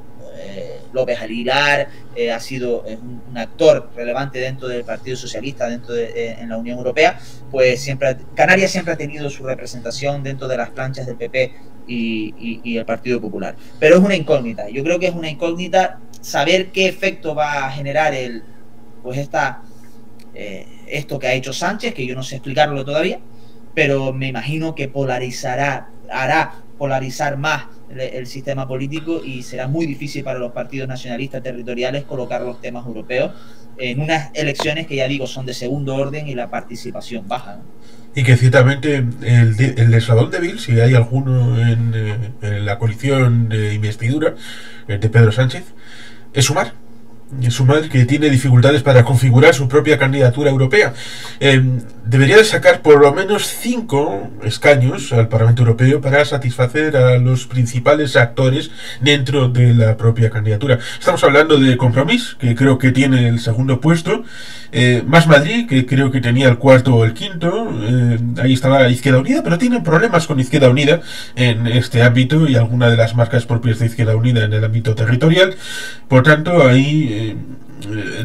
Speaker 2: López Aguilar ha sido un actor relevante dentro del Partido Socialista, en la Unión Europea. Pues Canarias siempre ha tenido su representación dentro de las planchas del PP y el Partido Popular, pero es una incógnita. Yo creo que es una incógnita saber qué efecto va a generar esto que ha hecho Sánchez, que yo no sé explicarlo todavía, pero me imagino que hará polarizar más el sistema político, y será muy difícil para los partidos nacionalistas territoriales colocar los temas europeos en unas elecciones que, ya digo, son de segundo orden y la participación baja, ¿no?
Speaker 1: Y que ciertamente el eslabón débil, si hay alguno en la coalición de investidura de Pedro Sánchez, es Sumar. Sumar, que tiene dificultades para configurar su propia candidatura europea. Debería de sacar por lo menos 5 escaños al Parlamento Europeo para satisfacer a los principales actores dentro de la propia candidatura. Estamos hablando de Compromís, que creo que tiene el segundo puesto, Más Madrid, que creo que tenía el cuarto o el quinto, ahí estaba Izquierda Unida, pero tienen problemas con Izquierda Unida en este ámbito y alguna de las marcas propias de Izquierda Unida en el ámbito territorial. Por tanto, ahí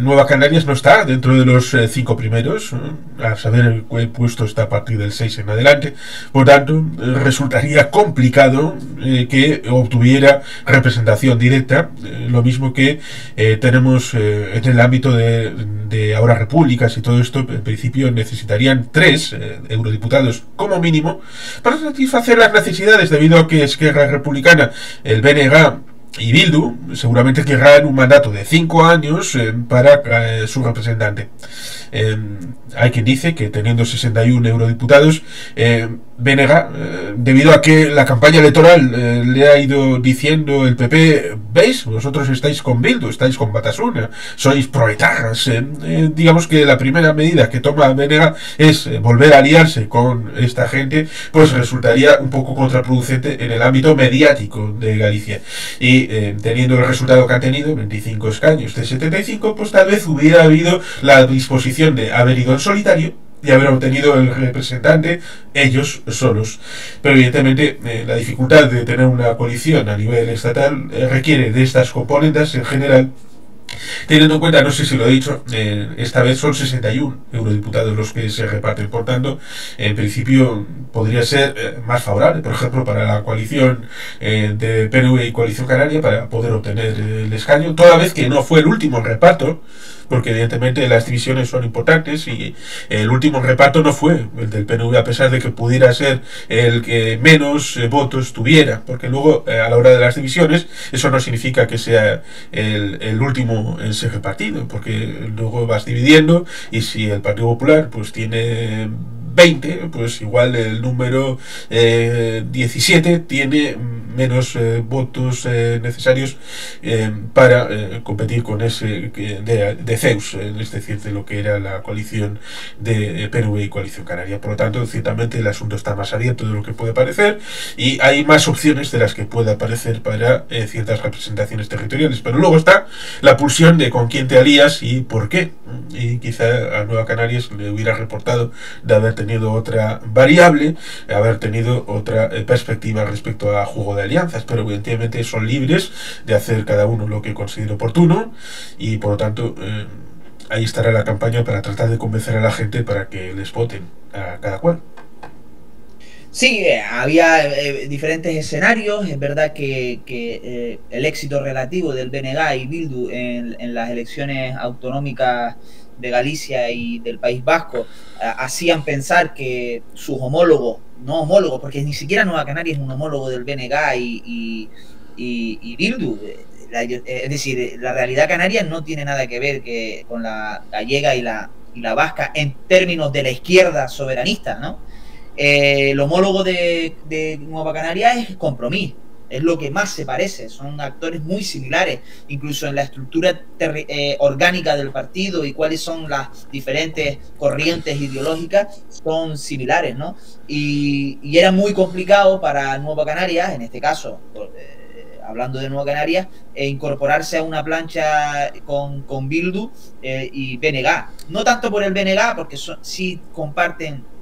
Speaker 1: Nueva Canarias no está dentro de los 5 primeros, a saber el puesto está a partir del 6 en adelante. Por tanto, resultaría complicado que obtuviera representación directa, lo mismo que tenemos en el ámbito de ahora repúblicas y todo esto. En principio necesitarían 3 eurodiputados como mínimo para satisfacer las necesidades, debido a que Esquerra Republicana, el BNG y Bildu seguramente querrán un mandato de 5 años para su representante. Hay quien dice que teniendo 61 eurodiputados, BNG, debido a que la campaña electoral le ha ido diciendo el PP, ¿veis? Vosotros estáis con Bildu, estáis con Batasuna, sois proetarras. Digamos que la primera medida que toma BNG es volver a aliarse con esta gente, pues resultaría un poco contraproducente en el ámbito mediático de Galicia. Y teniendo el resultado que ha tenido, 25 escaños de 75, pues tal vez hubiera habido la disposición de haber ido en solitario y haber obtenido el representante ellos solos. Pero evidentemente la dificultad de tener una coalición a nivel estatal requiere de estas componentes en general, Teniendo en cuenta, no sé si lo he dicho, esta vez son 61 eurodiputados los que se reparten, por tanto, en principio podría ser más favorable, por ejemplo, para la coalición de PNV y Coalición Canaria para poder obtener el escaño, toda vez que no fue el último reparto, porque evidentemente las divisiones son importantes y el último reparto no fue el del PNV, a pesar de que pudiera ser el que menos votos tuviera, porque luego a la hora de las divisiones eso no significa que sea el último en ser repartido, porque luego vas dividiendo y si el Partido Popular pues tiene 20, pues igual el número 17 tiene menos votos necesarios para competir con ese de Zeus, es decir, de lo que era la coalición de PNV y Coalición Canaria. Por lo tanto, ciertamente el asunto está más abierto de lo que puede parecer y hay más opciones de las que puede aparecer para ciertas representaciones territoriales. Pero luego está la pulsión de con quién te alías y por qué. Y quizá a Nueva Canarias le hubiera reportado de haber tenido otra variable, haber tenido otra perspectiva respecto a juego de alianzas, pero evidentemente son libres de hacer cada uno lo que considere oportuno y por lo tanto ahí estará la campaña para tratar de convencer a la gente para que les voten a cada cual.
Speaker 2: Sí, había diferentes escenarios. Es verdad que el éxito relativo del BNG y Bildu en las elecciones autonómicas de Galicia y del País Vasco hacían pensar que sus homólogos, no homólogos, porque ni siquiera Nueva Canaria es un homólogo del BNG y Bildu. Es decir, la realidad canaria no tiene nada que ver con la gallega y la vasca en términos de la izquierda soberanista, ¿no? El homólogo de Nueva Canaria es Compromís, es lo que más se parece, son actores muy similares, incluso en la estructura orgánica del partido y cuáles son las diferentes corrientes ideológicas son similares, ¿no? Y era muy complicado para Nueva Canarias, en este caso, hablando de Nueva Canarias, incorporarse a una plancha con Bildu y BNG. No tanto por el BNG, porque sí comparten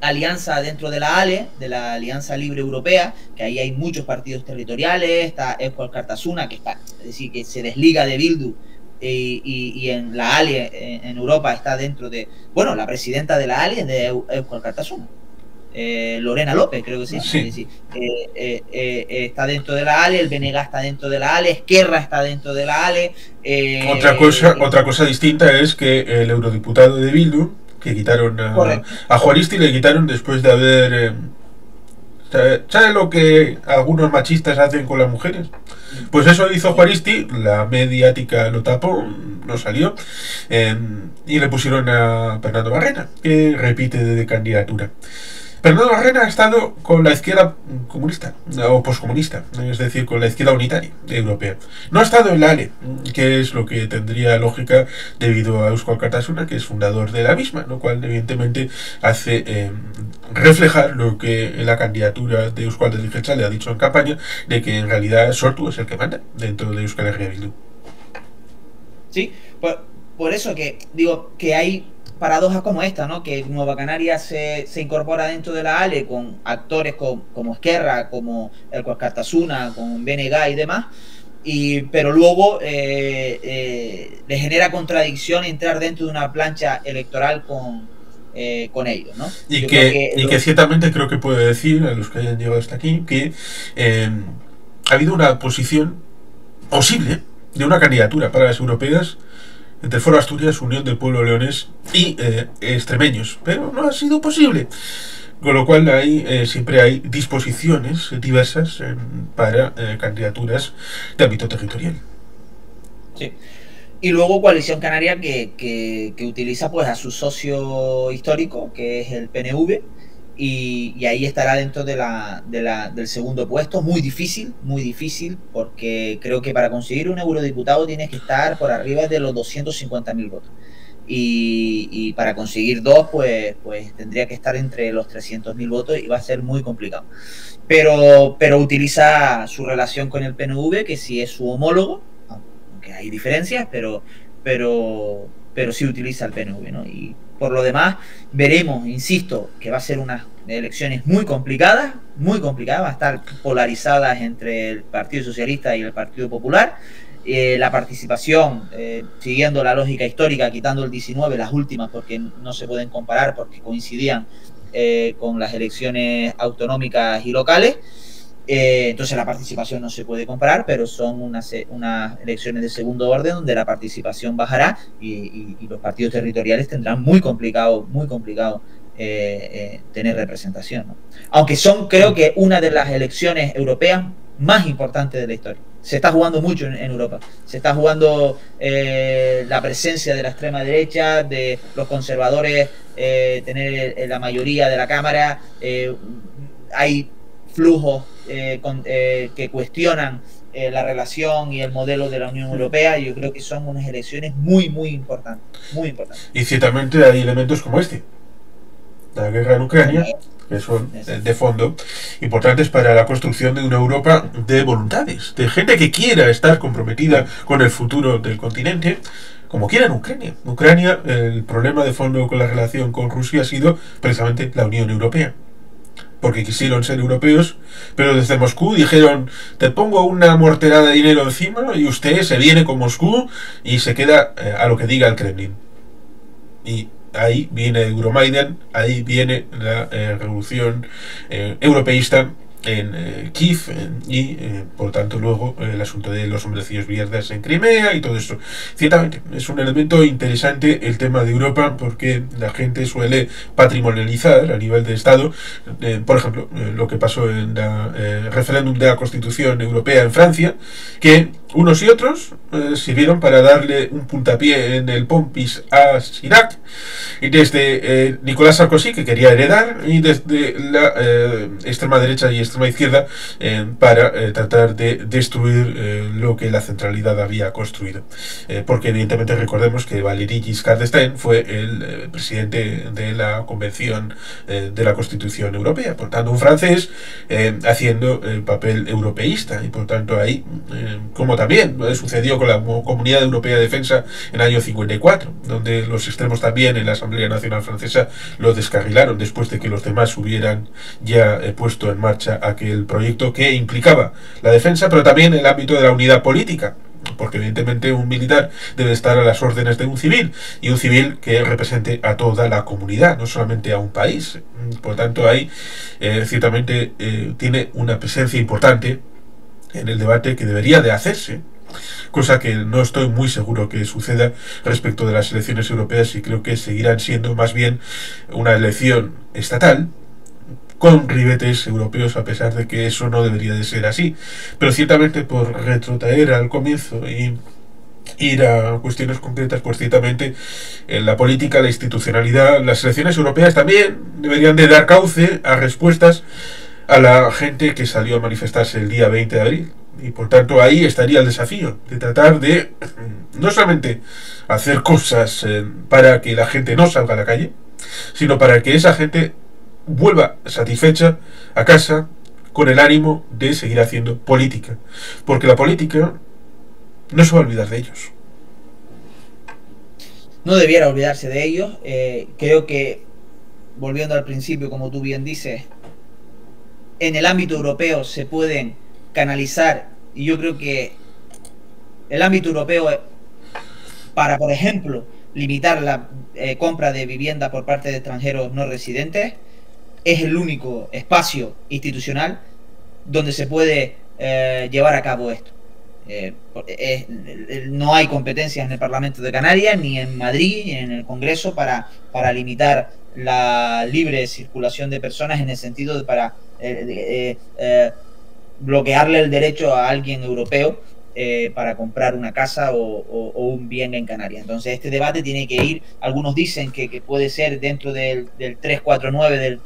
Speaker 2: alianza dentro de la ALE, de la Alianza Libre Europea, que ahí hay muchos partidos territoriales, está Euskal Kartasuna, que está, es decir, que se desliga de Bildu, y en la ALE en Europa está dentro de, bueno, la presidenta de la ALE es de Euskal Kartasuna, Lorena López, creo que sí. Es decir, está dentro de la ALE, el BNG está dentro de la ALE, Esquerra está dentro de la ALE.
Speaker 1: Otra cosa distinta es que el eurodiputado de Bildu, que quitaron a Juaristi, le quitaron después de haber ¿sabes lo que algunos machistas hacen con las mujeres? Pues eso hizo Juaristi, la mediática lo tapó, no salió, y le pusieron a Fernando Barrena, que repite de candidatura. Fernando Barrena ha estado con la izquierda comunista o poscomunista, es decir, con la izquierda unitaria europea. No ha estado en la ALE, que es lo que tendría lógica debido a Euskal Kartasuna, que es fundador de la misma, lo cual evidentemente hace reflejar lo que la candidatura de Euskal Herria le ha dicho en campaña, de que en realidad Sortu es el que manda dentro de Euskal Herria Bildu.
Speaker 2: Sí, por eso que digo que hay paradojas como esta, ¿no? Que Nueva Canaria se incorpora dentro de la ALE con actores como Esquerra, como el Kartasuna, con BNG y demás, pero luego le genera contradicción entrar dentro de una plancha electoral con ellos, ¿no?
Speaker 1: Y que ciertamente creo que puede decir a los que hayan llegado hasta aquí que ha habido una posición posible de una candidatura para las europeas entre Foro Asturias, Unión del Pueblo Leonés y extremeños, pero no ha sido posible. Con lo cual siempre hay disposiciones diversas para candidaturas de ámbito territorial.
Speaker 2: Sí. Y luego Coalición Canaria que utiliza pues a su socio histórico, que es el PNV, y ahí estará dentro del segundo puesto. Muy difícil, porque creo que para conseguir un eurodiputado tienes que estar por arriba de los 250.000 votos. Y para conseguir dos, pues tendría que estar entre los 300.000 votos y va a ser muy complicado. Pero utiliza su relación con el PNV, que sí es su homólogo, aunque hay diferencias, pero sí utiliza el PNV, ¿no? Y por lo demás, veremos, insisto, que va a ser unas elecciones muy complicadas, va a estar polarizadas entre el Partido Socialista y el Partido Popular. la participación, siguiendo la lógica histórica, quitando el 19, las últimas, porque no se pueden comparar, porque coincidían con las elecciones autonómicas y locales. Entonces la participación no se puede comparar, pero son unas elecciones de segundo orden donde la participación bajará y los partidos territoriales tendrán muy complicado tener representación, ¿no? Aunque son, creo que, una de las elecciones europeas más importantes de la historia. Se está jugando mucho en Europa. Se está jugando la presencia de la extrema derecha, de los conservadores, tener la mayoría de la Cámara. Hay flujos que cuestionan la relación y el modelo de la Unión Europea, y yo creo que son unas elecciones muy importantes, muy importantes.
Speaker 1: Y ciertamente hay elementos como este, la guerra en Ucrania, que son de fondo importantes para la construcción de una Europa de voluntades, de gente que quiera estar comprometida con el futuro del continente, como quiera en Ucrania. Ucrania, el problema de fondo con la relación con Rusia ha sido precisamente la Unión Europea, porque quisieron ser europeos, pero desde Moscú dijeron: te pongo una morterada de dinero encima y usted se viene con Moscú y se queda a lo que diga el Kremlin. Y ahí viene Euromaidan, ahí viene la revolución europeísta en Kiev y por tanto luego el asunto de los hombrecillos verdes en Crimea y todo eso. Ciertamente es un elemento interesante el tema de Europa, porque la gente suele patrimonializar a nivel de Estado, por ejemplo, lo que pasó en el referéndum de la Constitución Europea en Francia, que unos y otros sirvieron para darle un puntapié en el pompis a Chirac, y desde Nicolás Sarkozy, que quería heredar, y desde la extrema derecha y extrema izquierda para tratar de destruir lo que la centralidad había construido. Porque evidentemente recordemos que Valéry Giscard d'Estaing fue el presidente de la Convención de la Constitución Europea, por tanto un francés haciendo el papel europeísta, y por tanto ahí, como también sucedió con la Comunidad Europea de Defensa en el año 54, donde los extremos también en la Asamblea Nacional Francesa lo descarrilaron después de que los demás hubieran ya puesto en marcha aquel proyecto que implicaba la defensa, pero también el ámbito de la unidad política, porque evidentemente un militar debe estar a las órdenes de un civil, y un civil que represente a toda la comunidad, no solamente a un país. Por tanto, ahí ciertamente tiene una presencia importante en el debate que debería de hacerse, cosa que no estoy muy seguro que suceda respecto de las elecciones europeas, y creo que seguirán siendo más bien una elección estatal con ribetes europeos, a pesar de que eso no debería de ser así. Pero ciertamente, por retrotraer al comienzo y ir a cuestiones concretas, pues ciertamente en la política, la institucionalidad, las elecciones europeas también deberían de dar cauce a respuestas a la gente que salió a manifestarse el día 20 de abril. Y por tanto ahí estaría el desafío de tratar de no solamente hacer cosas para que la gente no salga a la calle, sino para que esa gente vuelva satisfecha a casa con el ánimo de seguir haciendo política, porque la política no se va a olvidar de ellos.
Speaker 2: No debiera olvidarse de ellos. Creo que, volviendo al principio, como tú bien dices, en el ámbito europeo se pueden canalizar, y yo creo que el ámbito europeo, para, por ejemplo, limitar la compra de vivienda por parte de extranjeros no residentes, es el único espacio institucional donde se puede llevar a cabo esto. No hay competencias en el Parlamento de Canarias, ni en Madrid, ni en el Congreso para limitar la libre circulación de personas, en el sentido de para bloquearle el derecho a alguien europeo para comprar una casa o un bien en Canarias. Entonces este debate tiene que ir, algunos dicen que puede ser dentro del 349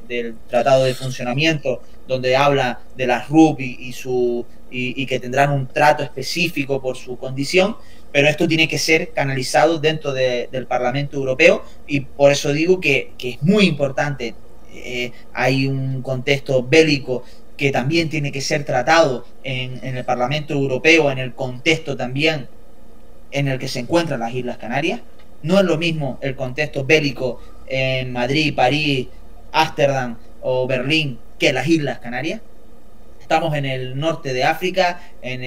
Speaker 2: del Tratado de Funcionamiento, donde habla de las RUP y que tendrán un trato específico por su condición, pero esto tiene que ser canalizado dentro del Parlamento Europeo, y por eso digo que es muy importante. Hay un contexto bélico que también tiene que ser tratado en el Parlamento Europeo, en el contexto también en el que se encuentran las Islas Canarias. No es lo mismo el contexto bélico en Madrid, París, Ámsterdam o Berlín que las Islas Canarias. Estamos en el norte de África, en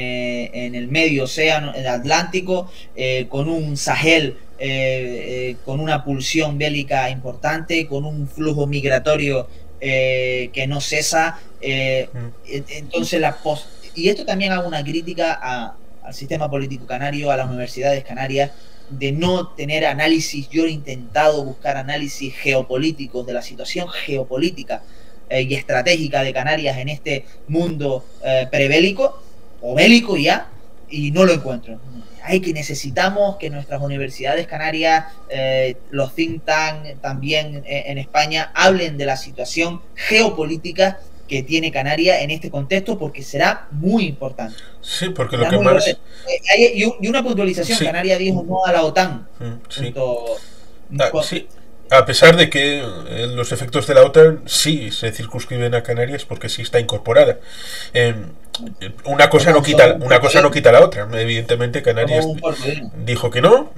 Speaker 2: el medio océano, el Atlántico, con un Sahel, con una pulsión bélica importante, con un flujo migratorio que no cesa. Entonces, y esto también hago una crítica al sistema político canario, a las universidades canarias, de no tener análisis. Yo he intentado buscar análisis geopolíticos de la situación geopolítica y estratégica de Canarias en este mundo prebélico o bélico ya, y no lo encuentro. Necesitamos que nuestras universidades canarias, los think tank también en España, hablen de la situación geopolítica que tiene Canarias en este contexto, porque será muy importante.
Speaker 1: Sí, porque lo que más...
Speaker 2: Y una puntualización, sí. Canarias dijo no a la OTAN.
Speaker 1: Sí. Sí. A pesar de que los efectos de la OTAN sí se circunscriben a Canarias porque sí está incorporada. Una cosa no quita la otra. Evidentemente Canarias dijo que no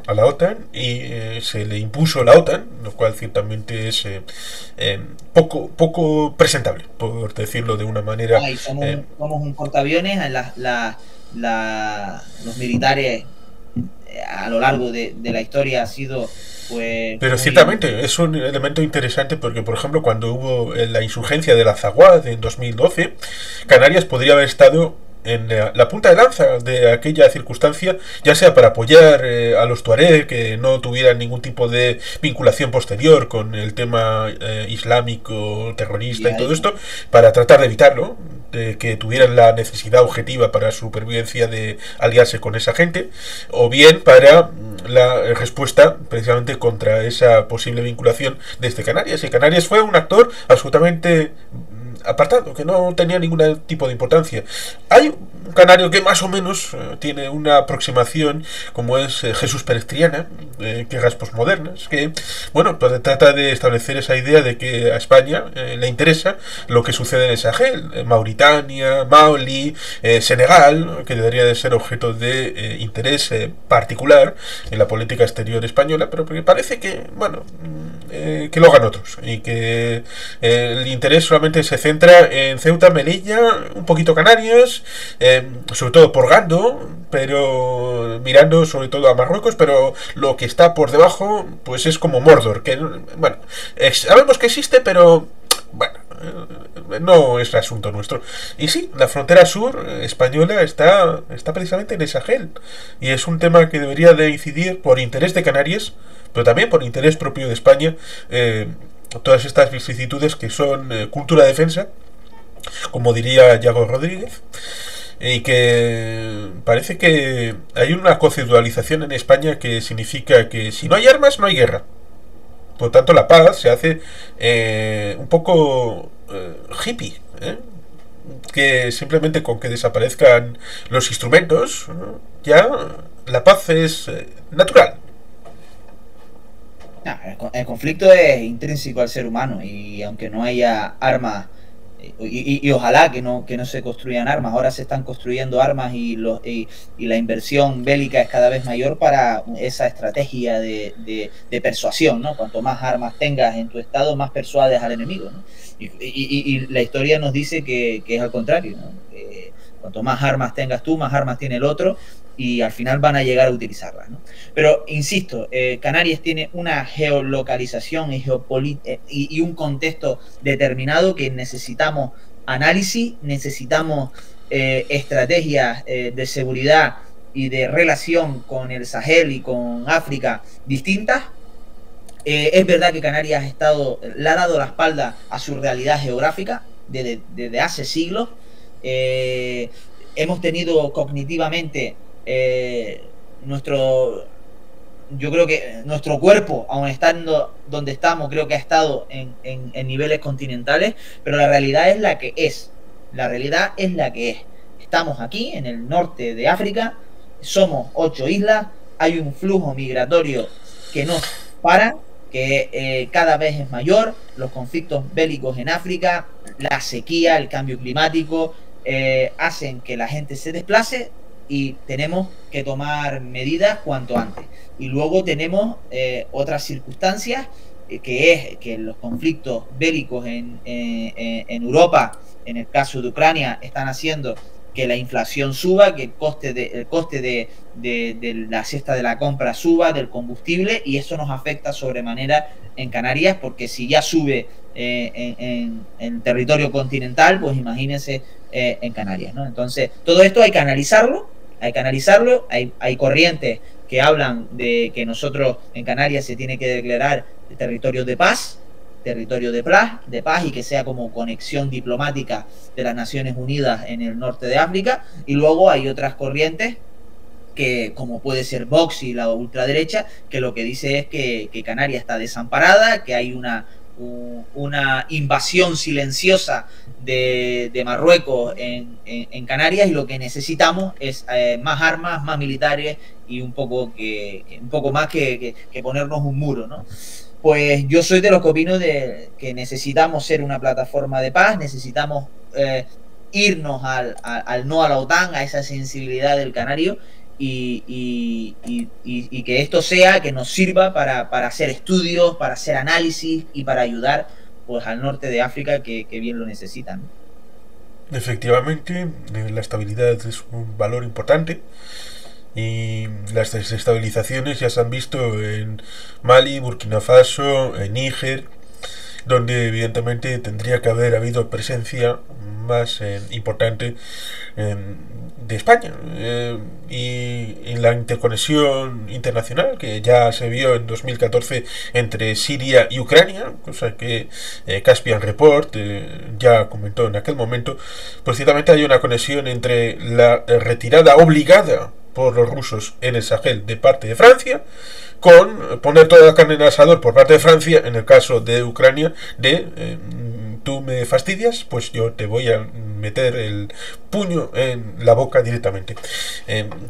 Speaker 1: a la OTAN y se le impuso la OTAN, lo cual ciertamente es poco presentable, por decirlo de una manera.
Speaker 2: Somos un portaaviones. Los militares a lo largo de la historia ha sido...
Speaker 1: Pero ciertamente es un elemento interesante porque, por ejemplo, cuando hubo la insurgencia de la Zaguad en 2012, Canarias podría haber estado en la punta de lanza de aquella circunstancia, ya sea para apoyar a los tuareg que no tuvieran ningún tipo de vinculación posterior con el tema islámico, terrorista y todo esto, para tratar de evitarlo, de que tuvieran la necesidad objetiva para su supervivencia de aliarse con esa gente, o bien para la respuesta precisamente contra esa posible vinculación desde Canarias. Y Canarias fue un actor absolutamente apartado, que no tenía ningún tipo de importancia. Hay un canario que más o menos tiene una aproximación, como es Jesús Pérez Triana, Guerras Postmodernas, que bueno, pues trata de establecer esa idea de que a España le interesa lo que sucede en el Sahel, Mauritania, Mali, Senegal, que debería de ser objeto de interés particular en la política exterior española, pero porque parece que, bueno, que lo hagan otros, y que el interés solamente se centra en Ceuta, Melilla, un poquito Canarias, sobre todo por Gando, pero mirando sobre todo a Marruecos, pero lo que está por debajo pues es como Mordor, que bueno, sabemos que existe, pero bueno, no es asunto nuestro. Y sí, la frontera sur española está precisamente en el Sahel, y es un tema que debería de incidir por interés de Canarias, pero también por interés propio de España, todas estas vicisitudes que son cultura de defensa, como diría Yago Rodríguez, y que parece que hay una conceptualización en España que significa que si no hay armas no hay guerra. Por lo tanto, la paz se hace un poco hippie, que simplemente con que desaparezcan los instrumentos, ya la paz es natural.
Speaker 2: El conflicto es intrínseco al ser humano, y aunque no haya armas, y ojalá que no se construyan armas, ahora se están construyendo armas, y la inversión bélica es cada vez mayor para esa estrategia de persuasión, ¿no? Cuanto más armas tengas en tu estado, más persuades al enemigo, ¿no? Y la historia nos dice que es al contrario, ¿no? Cuanto más armas tengas tú, más armas tiene el otro, y al final van a llegar a utilizarlas, ¿no? Pero insisto, Canarias tiene una geolocalización y un contexto determinado que necesitamos análisis, necesitamos estrategias de seguridad y de relación con el Sahel y con África distintas. Es verdad que Canarias le ha dado la espalda a su realidad geográfica desde hace siglos. Hemos tenido cognitivamente yo creo que nuestro cuerpo, aun estando donde estamos, creo que ha estado en niveles continentales, pero la realidad es la que es. La realidad es la que es. Estamos aquí en el norte de África, somos 8 islas, hay un flujo migratorio que no para, que cada vez es mayor, los conflictos bélicos en África, la sequía, el cambio climático, hacen que la gente se desplace, y tenemos que tomar medidas cuanto antes. Y luego tenemos otras circunstancias, que es que los conflictos bélicos en Europa en el caso de Ucrania, están haciendo que la inflación suba, que el coste de la cesta de la compra suba, del combustible, y eso nos afecta sobremanera en Canarias, porque si ya sube en territorio continental, pues imagínense en Canarias, ¿no? Entonces, todo esto hay que analizarlo, hay corrientes que hablan de que nosotros en Canarias se tiene que declarar territorio de paz, y que sea como conexión diplomática de las Naciones Unidas en el norte de África, y luego hay otras corrientes que, como puede ser Vox y la ultraderecha, que lo que dice es que Canarias está desamparada, que hay una invasión silenciosa de Marruecos en Canarias, y lo que necesitamos es más armas, más militares y un poco más que ponernos un muro, ¿no? Pues yo soy de los que opino de que necesitamos ser una plataforma de paz, necesitamos irnos al no a la OTAN, a esa sensibilidad del canario, y que esto sea, que nos sirva para hacer estudios, para hacer análisis y para ayudar pues al norte de África que bien lo necesitan.
Speaker 1: Efectivamente, la estabilidad es un valor importante. Y las desestabilizaciones ya se han visto en Mali, Burkina Faso, en Níger, donde evidentemente tendría que haber habido presencia más importante de España, y en la interconexión internacional que ya se vio en 2014 entre Siria y Ucrania, cosa que Caspian Report ya comentó en aquel momento. Pues ciertamente hay una conexión entre la retirada obligada por los rusos en el Sahel de parte de Francia, con poner toda la carne en el asador por parte de Francia en el caso de Ucrania, de tú me fastidias, pues yo te voy a meter el puño en la boca directamente.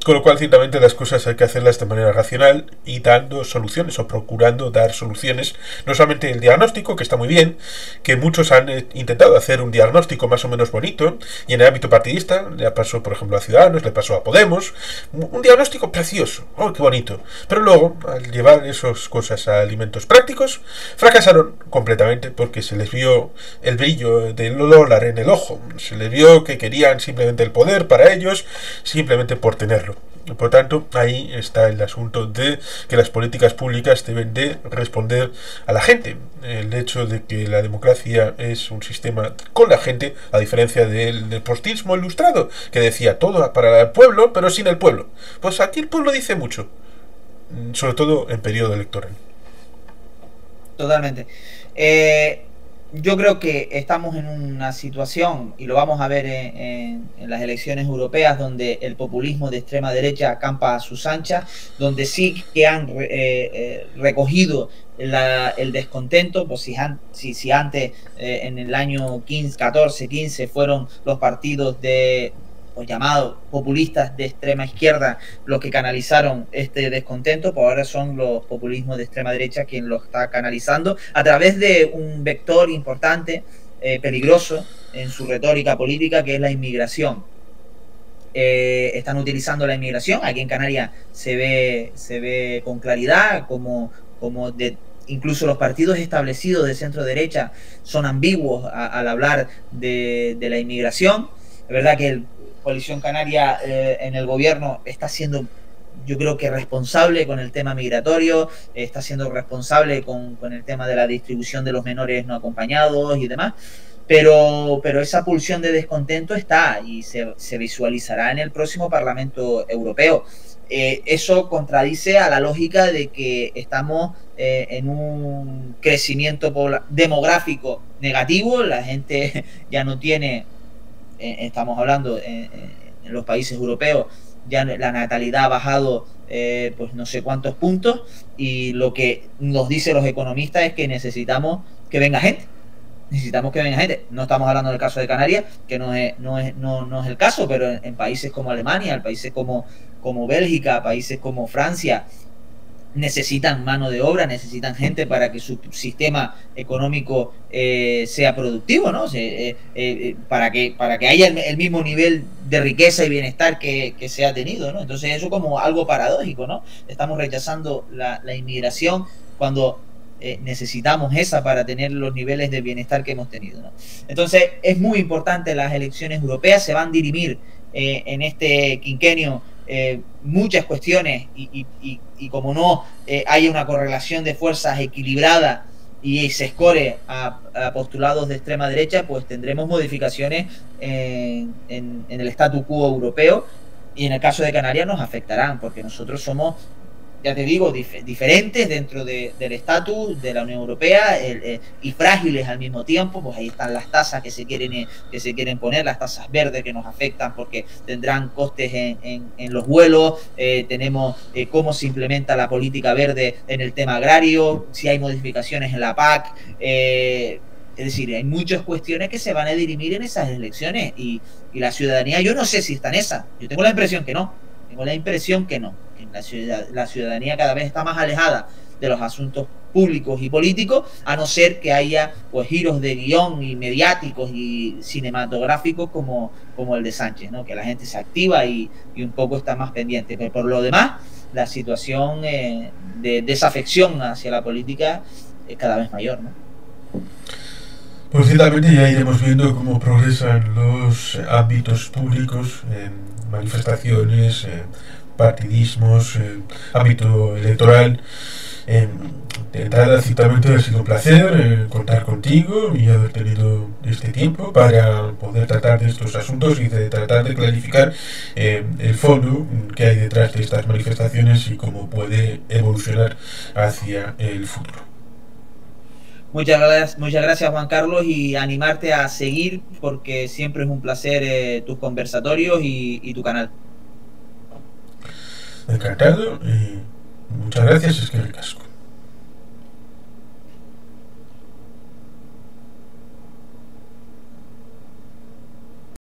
Speaker 1: Con lo cual, ciertamente, las cosas hay que hacerlas de manera racional y dando soluciones, o procurando dar soluciones. No solamente el diagnóstico, que está muy bien, que muchos han intentado hacer un diagnóstico más o menos bonito, y en el ámbito partidista, le pasó por ejemplo a Ciudadanos, le pasó a Podemos, un diagnóstico precioso, ¡oh, qué bonito! Pero luego, al llevar esas cosas a alimentos prácticos, fracasaron completamente, porque se les vio el brillo del dólar en el ojo, se les vio que querían simplemente el poder para ellos, simplemente por tenerlo. Por tanto, ahí está el asunto de que las políticas públicas deben de responder a la gente. El hecho de que la democracia es un sistema con la gente, a diferencia del deportismo ilustrado, que decía todo para el pueblo, pero sin el pueblo. Pues aquí el pueblo dice mucho, sobre todo en periodo electoral.
Speaker 2: Totalmente. Yo creo que estamos en una situación, y lo vamos a ver en las elecciones europeas, donde el populismo de extrema derecha acampa a sus anchas, donde sí que han recogido el descontento. Pues si antes, en el año 14, 15, fueron los partidos de llamados populistas de extrema izquierda los que canalizaron este descontento, pues ahora son los populismos de extrema derecha quien lo está canalizando a través de un vector importante, peligroso en su retórica política, que es la inmigración. Están utilizando la inmigración. Aquí en Canarias se ve con claridad como incluso los partidos establecidos de centro derecha son ambiguos al hablar de la inmigración. Es verdad que el Coalición Canaria en el gobierno está siendo, yo creo que, responsable con el tema migratorio, está siendo responsable con el tema de la distribución de los menores no acompañados y demás, pero esa pulsión de descontento está, y se visualizará en el próximo Parlamento Europeo. Eso contradice a la lógica de que estamos en un crecimiento demográfico negativo. La gente ya no tiene, estamos hablando en los países europeos, ya la natalidad ha bajado pues no sé cuántos puntos, y lo que nos dicen los economistas es que necesitamos que venga gente. No estamos hablando del caso de Canarias, que no es el caso, pero en países como Alemania, en países como Bélgica, países como Francia, necesitan mano de obra, necesitan gente para que su sistema económico sea productivo, ¿no? Para que haya el mismo nivel de riqueza y bienestar que se ha tenido, ¿no? Entonces eso como algo paradójico, ¿no? Estamos rechazando la inmigración cuando necesitamos esa para tener los niveles de bienestar que hemos tenido, ¿no? Entonces es muy importante, las elecciones europeas se van a dirimir en este quinquenio muchas cuestiones y como no hay una correlación de fuerzas equilibrada y se escore a postulados de extrema derecha, pues tendremos modificaciones en el statu quo europeo, y en el caso de Canarias nos afectarán, porque nosotros somos, ya te digo, diferentes dentro del estatus de la Unión Europea y frágiles al mismo tiempo. Pues ahí están las tasas que se quieren poner, las tasas verdes que nos afectan porque tendrán costes en los vuelos. Tenemos cómo se implementa la política verde en el tema agrario, si hay modificaciones en la PAC. Es decir, hay muchas cuestiones que se van a dirimir en esas elecciones y la ciudadanía, yo no sé si está en esa. Yo tengo la impresión que no. La ciudadanía cada vez está más alejada de los asuntos públicos y políticos, a no ser que haya pues giros de guión y mediáticos y cinematográficos como el de Sánchez, ¿no? Que la gente se activa y un poco está más pendiente. Pero por lo demás, la situación de desafección hacia la política es cada vez mayor, ¿no?
Speaker 1: Pues ciertamente ya iremos viendo cómo progresan los ámbitos públicos, manifestaciones, partidismos, ámbito electoral. De entrada, ciertamente ha sido un placer contar contigo y haber tenido este tiempo para poder tratar de estos asuntos y de tratar de clarificar el fondo que hay detrás de estas manifestaciones y cómo puede evolucionar hacia el futuro.
Speaker 2: Muchas gracias Juan Carlos, y animarte a seguir porque siempre es un placer tus conversatorios y tu canal.
Speaker 1: Encantado y muchas gracias, es que ricasco.